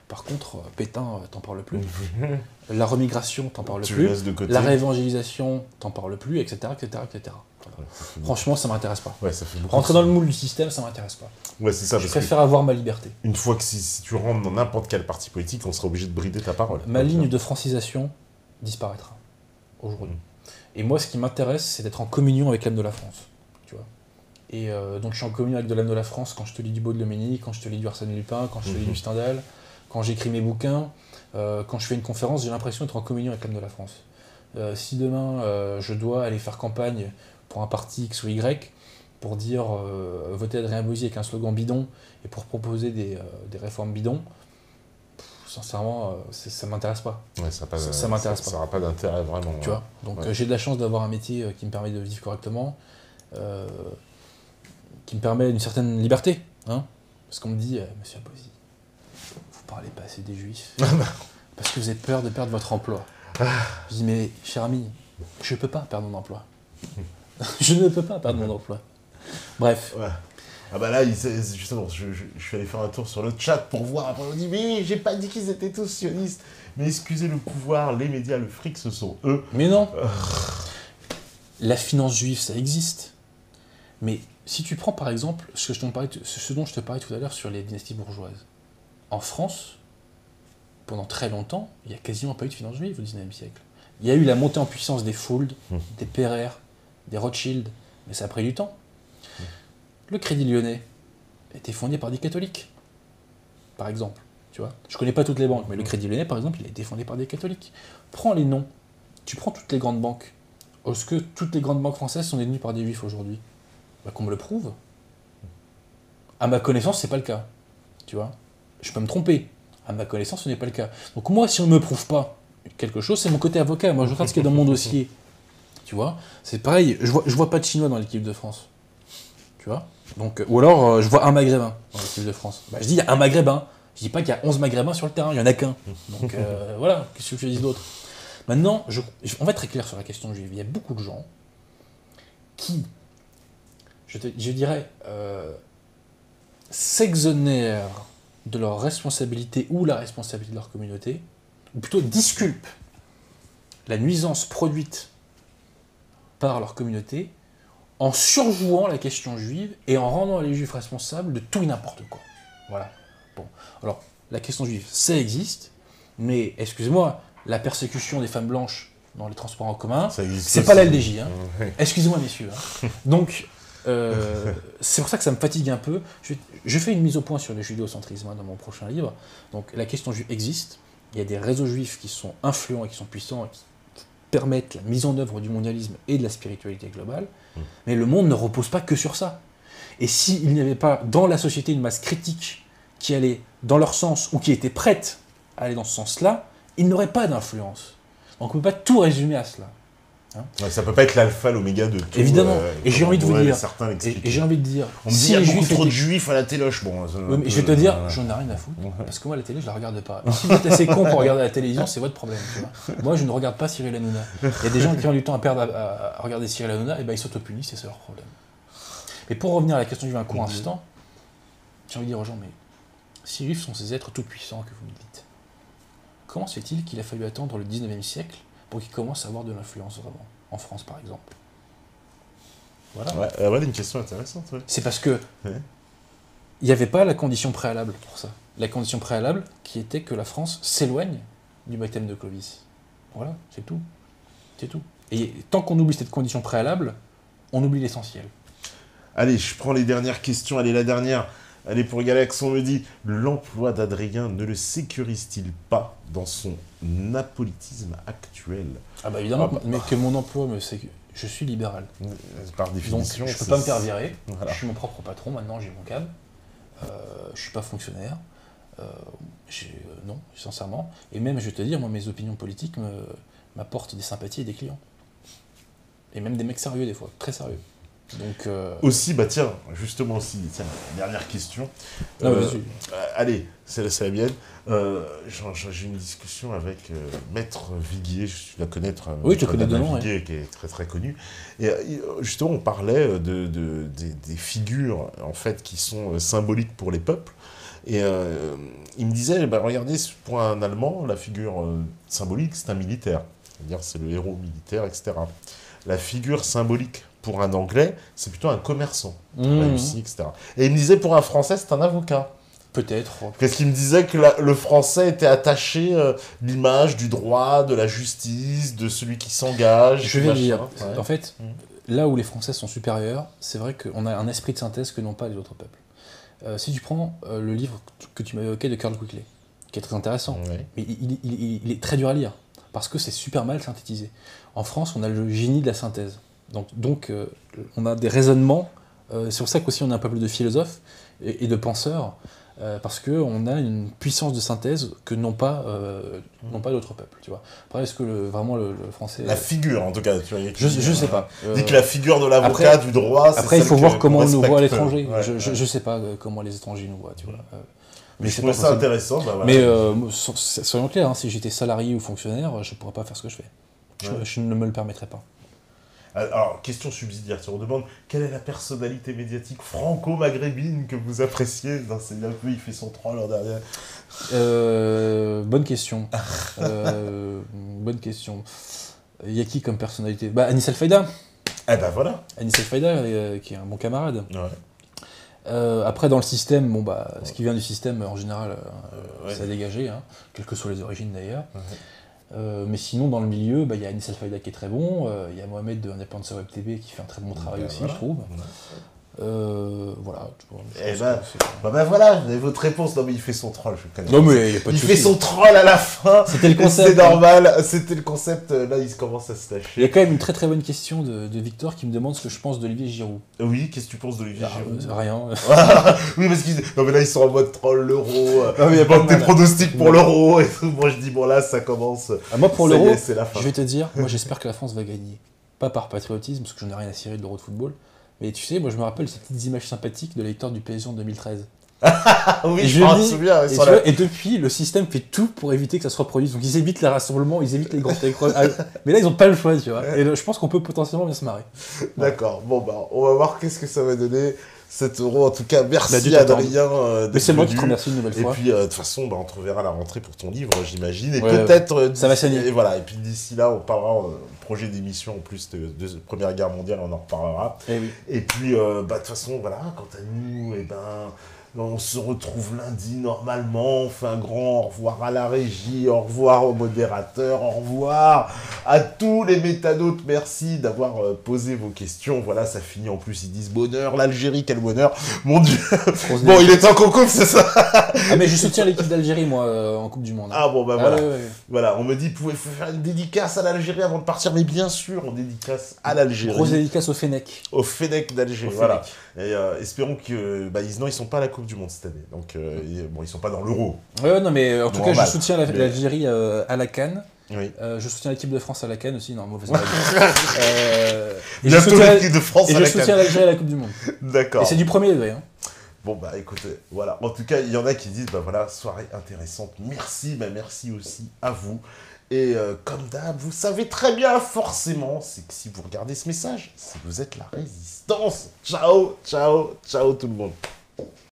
Par contre, Pétain, t'en parles plus. La remigration, t'en parles plus. La réévangélisation, t'en parles plus, etc., etc., etc. Voilà. Franchement, ça m'intéresse pas. Ouais, ça fait rentrer dans le moule du système, ça m'intéresse pas. Ouais, c'est ça. Je préfère avoir ma liberté. Une fois que si tu rentres dans n'importe quel parti politique, on sera obligé de brider ta parole. Ma ligne de francisation disparaîtra aujourd'hui. Et moi, ce qui m'intéresse, c'est d'être en communion avec l'âme de la France. Tu vois. Et donc, je suis en communion avec de l'âme de la France quand je te lis du Baudelaire, quand je te lis du Arsène Lupin, quand je te lis du Stendhal, quand j'écris mes bouquins, quand je fais une conférence, j'ai l'impression d'être en communion avec l'âme de la France. Si demain, je dois aller faire campagne pour un parti X ou Y, pour dire voter Adrien Bauzy avec un slogan bidon et pour proposer des réformes bidons, sincèrement, ça m'intéresse pas. Ouais, ça m'intéresse pas. Ça n'aura pas d'intérêt vraiment. Tu vois. Donc j'ai de la chance d'avoir un métier qui me permet de vivre correctement, qui me permet une certaine liberté. Hein, parce qu'on me dit, monsieur Bauzy, vous parlez pas assez des juifs, parce que vous avez peur de perdre votre emploi. Je dis, mais cher ami, je peux pas perdre mon emploi. Je ne peux pas perdre mon emploi. Bref. Ouais. Ah bah là, justement, je suis allé faire un tour sur le chat pour voir. Après, on dit, mais j'ai pas dit qu'ils étaient tous sionistes. Mais excusez le pouvoir, les médias, le fric, ce sont eux. Mais non. La finance juive, ça existe. Mais si tu prends par exemple ce dont je te parlais tout à l'heure sur les dynasties bourgeoises, en France, pendant très longtemps, il n'y a quasiment pas eu de finance juive au XIXe siècle. Il y a eu la montée en puissance des Fould, des Perrer, des Rothschild, mais ça a pris du temps. Le Crédit Lyonnais a été fondé par des catholiques, par exemple. Tu vois, je connais pas toutes les banques, mais le Crédit Lyonnais, par exemple, il a été fondé par des catholiques. Prends les noms. Tu prends toutes les grandes banques. Est-ce que toutes les grandes banques françaises sont détenues par des juifs aujourd'hui? Bah, qu'on me le prouve. À ma connaissance, c'est pas le cas. Tu vois, je peux me tromper. À ma connaissance, ce n'est pas le cas. Donc moi, si on ne me prouve pas quelque chose, c'est mon côté avocat. Moi, je regarde ce qu'il y a dans mon dossier. Tu vois, c'est pareil. Je vois pas de Chinois dans l'équipe de France. Tu vois. Donc, ou alors, je vois un Maghrébin dans l'équipe de France. Bah, je dis, il y a un Maghrébin. Je dis pas qu'il y a 11 Maghrébins sur le terrain, il n'y en a qu'un. Donc voilà, qu'est-ce que je dis d'autre? Maintenant, on va être très clair sur la question juive. Il y a beaucoup de gens qui, je dirais, s'exonèrent de leur responsabilité ou la responsabilité de leur communauté, ou plutôt disculpent la nuisance produite par leur communauté en surjouant la question juive et en rendant les juifs responsables de tout et n'importe quoi. Voilà. Bon, alors, la question juive, ça existe, mais, excusez-moi, la persécution des femmes blanches dans les transports en commun, c'est pas la LDJ. Hein. Ouais. Excusez-moi, messieurs. Hein. Donc, c'est pour ça que ça me fatigue un peu. Je fais une mise au point sur le judéocentrisme dans mon prochain livre. Donc, la question juive existe. Il y a des réseaux juifs qui sont influents et qui sont puissants et qui permettent la mise en œuvre du mondialisme et de la spiritualité globale. Mais le monde ne repose pas que sur ça. Et s'il n'y avait pas dans la société une masse critique qui allait dans leur sens ou qui était prête à aller dans ce sens-là, ils n'auraient pas d'influence. Donc on ne peut pas tout résumer à cela. Hein, ouais, ça peut pas être l'alpha, l'oméga de tout. Évidemment. Et j'ai envie de vous dire. Et j'ai envie de dire. On me dit il y a beaucoup trop de juifs à la téloche. Bon. Oui, mais je vais te dire, j'en ai rien à foutre. Parce que moi la télé, je la regarde pas. Si vous êtes assez con pour regarder la télévision, c'est votre problème. Tu vois. Moi, je ne regarde pas Cyril Hanouna. Il y a des gens qui ont du temps à perdre à regarder Cyril Hanouna, et ben ils s'autopunissent, et c'est leur problème. Mais pour revenir à la question du un court instant, j'ai envie de dire aux gens, mais si les juifs sont ces êtres tout-puissants que vous me dites, comment se fait-il qu'il a fallu attendre le 19e siècle pour qu'ils commencent à avoir de l'influence vraiment, en France par exemple? Voilà. Ouais, une question intéressante. Ouais. C'est parce que il n'y avait pas la condition préalable pour ça. La condition préalable qui était que la France s'éloigne du baptême de Clovis. Voilà, c'est tout. C'est tout. Et tant qu'on oublie cette condition préalable, on oublie l'essentiel. Allez, je prends les dernières questions. Allez, la dernière. Allez, pour Galax, on me dit, l'emploi d'Adrien ne le sécurise-t-il pas dans son apolitisme actuel? Ah bah évidemment, mais que mon emploi me sécurise. Je suis libéral. Par définition. Donc je peux pas me faire virer. Voilà. Je suis mon propre patron, maintenant j'ai mon câble. Je suis pas fonctionnaire. Non, sincèrement. Et même, je vais te dire, moi, mes opinions politiques m'apportent des sympathies et des clients. Et même des mecs sérieux des fois, très sérieux. Donc, aussi, bah tiens, justement aussi, tiens, dernière question. Allez, c'est la mienne. J'ai une discussion avec Maître Viguier, je dois connaître. Oui, tu connais de nom, Viguier, qui est très très connu. Et justement, on parlait des figures en fait qui sont symboliques pour les peuples. Et il me disait, bah, regardez, pour un Allemand, la figure symbolique, c'est un militaire. C'est-à-dire, c'est le héros militaire, etc. La figure symbolique pour un Anglais, c'est plutôt un commerçant réussi, etc. Et il me disait, pour un Français, c'est un avocat. Peut-être. Parce qu'il me disait que le Français était attaché l'image du droit, de la justice, de celui qui s'engage. Je vais dire, en fait, là où les Français sont supérieurs, c'est vrai qu'on a un esprit de synthèse que n'ont pas les autres peuples. Si tu prends le livre que tu m'as évoqué de Carl Quickly, qui est très intéressant, mais il est très dur à lire, parce que c'est super mal synthétisé. En France, on a le génie de la synthèse. Donc on a des raisonnements, c'est pour ça qu'aussi on a un peuple de philosophes et de penseurs, parce qu'on a une puissance de synthèse que n'ont pas d'autres peuples. Tu vois. Après, est-ce que vraiment le français... La figure, en tout cas. Tu vois, je sais pas. Dit que la figure de l'avocat, du droit, c'est après, il faut voir comment on nous voit à l'étranger. Je sais pas comment les étrangers nous voient. Tu vois. Mais je trouve ça intéressant. Bah, voilà. Mais soyons clairs, hein, si j'étais salarié ou fonctionnaire, je pourrais pas faire ce que je fais. Je ne me le permettrais pas. Alors, question subsidiaire, si on demande quelle est la personnalité médiatique franco-maghrébine que vous appréciez? Non, c'est un peu, il fait son troll l'an dernier. Bonne question. Bonne question. Il y a qui comme personnalité? Bah, Anis El Faïda. Eh ben voilà. Anis El Faïda, qui est un bon camarade. Ouais. Après, dans le système, bon, bah, ce qui vient du système, en général, Ouais. ça a dégagé, hein, quelles que soient les origines d'ailleurs. Ouais. Mais sinon, dans le milieu, bah, y a Anis El Faïda qui est très bon, il y a Mohamed de Independence Web TV qui fait un très bon travail Ben aussi, voilà. je trouve. Ouais. Voilà. Je Eh pense ben, que c'est- ben voilà, vous avez votre réponse. Non mais il fait son troll, je connais. Non, mais il n'y a pas de Il souci. fait son troll à la fin. C'était le Et concept. c'est normal, c'était le concept. Là, il commence à se Il y a lâcher. quand même une très très bonne question de Victor qui me demande ce que je pense d'Olivier Giroud. Oui, qu'est-ce que tu penses d'Olivier Ah, Giroud? rien. Oui, parce qu'ils... Non, mais là, ils sont en mode troll, l'euro. Ah, mais y a pas de tes mal. pronostics pour l'euro et tout. Moi, je dis, bon, là, ça commence. Moi, pour Ça y l'Euro, est, c'est la fin. je vais te dire, moi j'espère que la France va gagner. Pas par patriotisme, parce que je n'ai rien à cirer de l'Euro de football. Mais tu sais, moi je me rappelle ces petites images sympathiques de l'électeur du PSG en 2013. Ah oui, Et je je m'en dis- souviens. Et, tu vois, et depuis, le système fait tout pour éviter que ça se reproduise. Donc ils évitent les rassemblements, ils évitent les grands mais là, ils n'ont pas le choix, tu vois. Et là, je pense qu'on peut potentiellement bien se marrer. D'accord, bon, bah, on va voir qu'est-ce que ça va donner. cet euro. En tout cas, Bah, merci du Adrien. Mais c'est moi qui te venu. remercie une nouvelle Et fois. puis, de toute façon, bah, on te reverra à la rentrée pour ton livre, j'imagine. Et Ouais, peut-être... ça va saigner. Et voilà, et puis d'ici là, on parlera projet d'émission en plus de Première Guerre mondiale, on en reparlera. Eh oui. Et puis, bah, de toute façon, voilà, quant à nous, et ben... On se retrouve lundi normalement, on fait un grand au revoir à la régie, au revoir au modérateur, au revoir à tous les métanautes, merci d'avoir posé vos questions. Voilà, ça finit en plus, ils disent bonheur, l'Algérie, quel bonheur, mon Dieu. Bon, il est en concours, c'est ça? Ah mais je soutiens l'équipe d'Algérie moi en Coupe du Monde. Ah bon, bah voilà. ouais. Voilà, on me dit, vous pouvez faire une dédicace à l'Algérie avant de partir, mais bien sûr, on dédicace à l'Algérie. Grosse dédicace au Fennec. Au Fennec d'Algérie, Au voilà. Fennec. Et espérons que... Bah, non, ils sont pas à la Coupe du Monde cette année, donc bon, ils sont pas dans l'Euro. Ouais, non mais en tout cas Normal. je soutiens l'Algérie à la CAN. Oui. Je soutiens l'équipe de France à la CAN aussi, non, mauvaise blague. Et je Bientôt soutiens, l'équipe de France et à je la soutiens CAN. l'Algérie à la Coupe du Monde. D'accord. Et c'est du premier degré. Hein. Bon, bah écoutez, voilà. En tout cas, il y en a qui disent, bah voilà, soirée intéressante. Merci, bah merci aussi à vous. Et comme d'hab, vous savez très bien, forcément, c'est que si vous regardez ce message, c'est que vous êtes la résistance. Ciao, ciao, ciao tout le monde.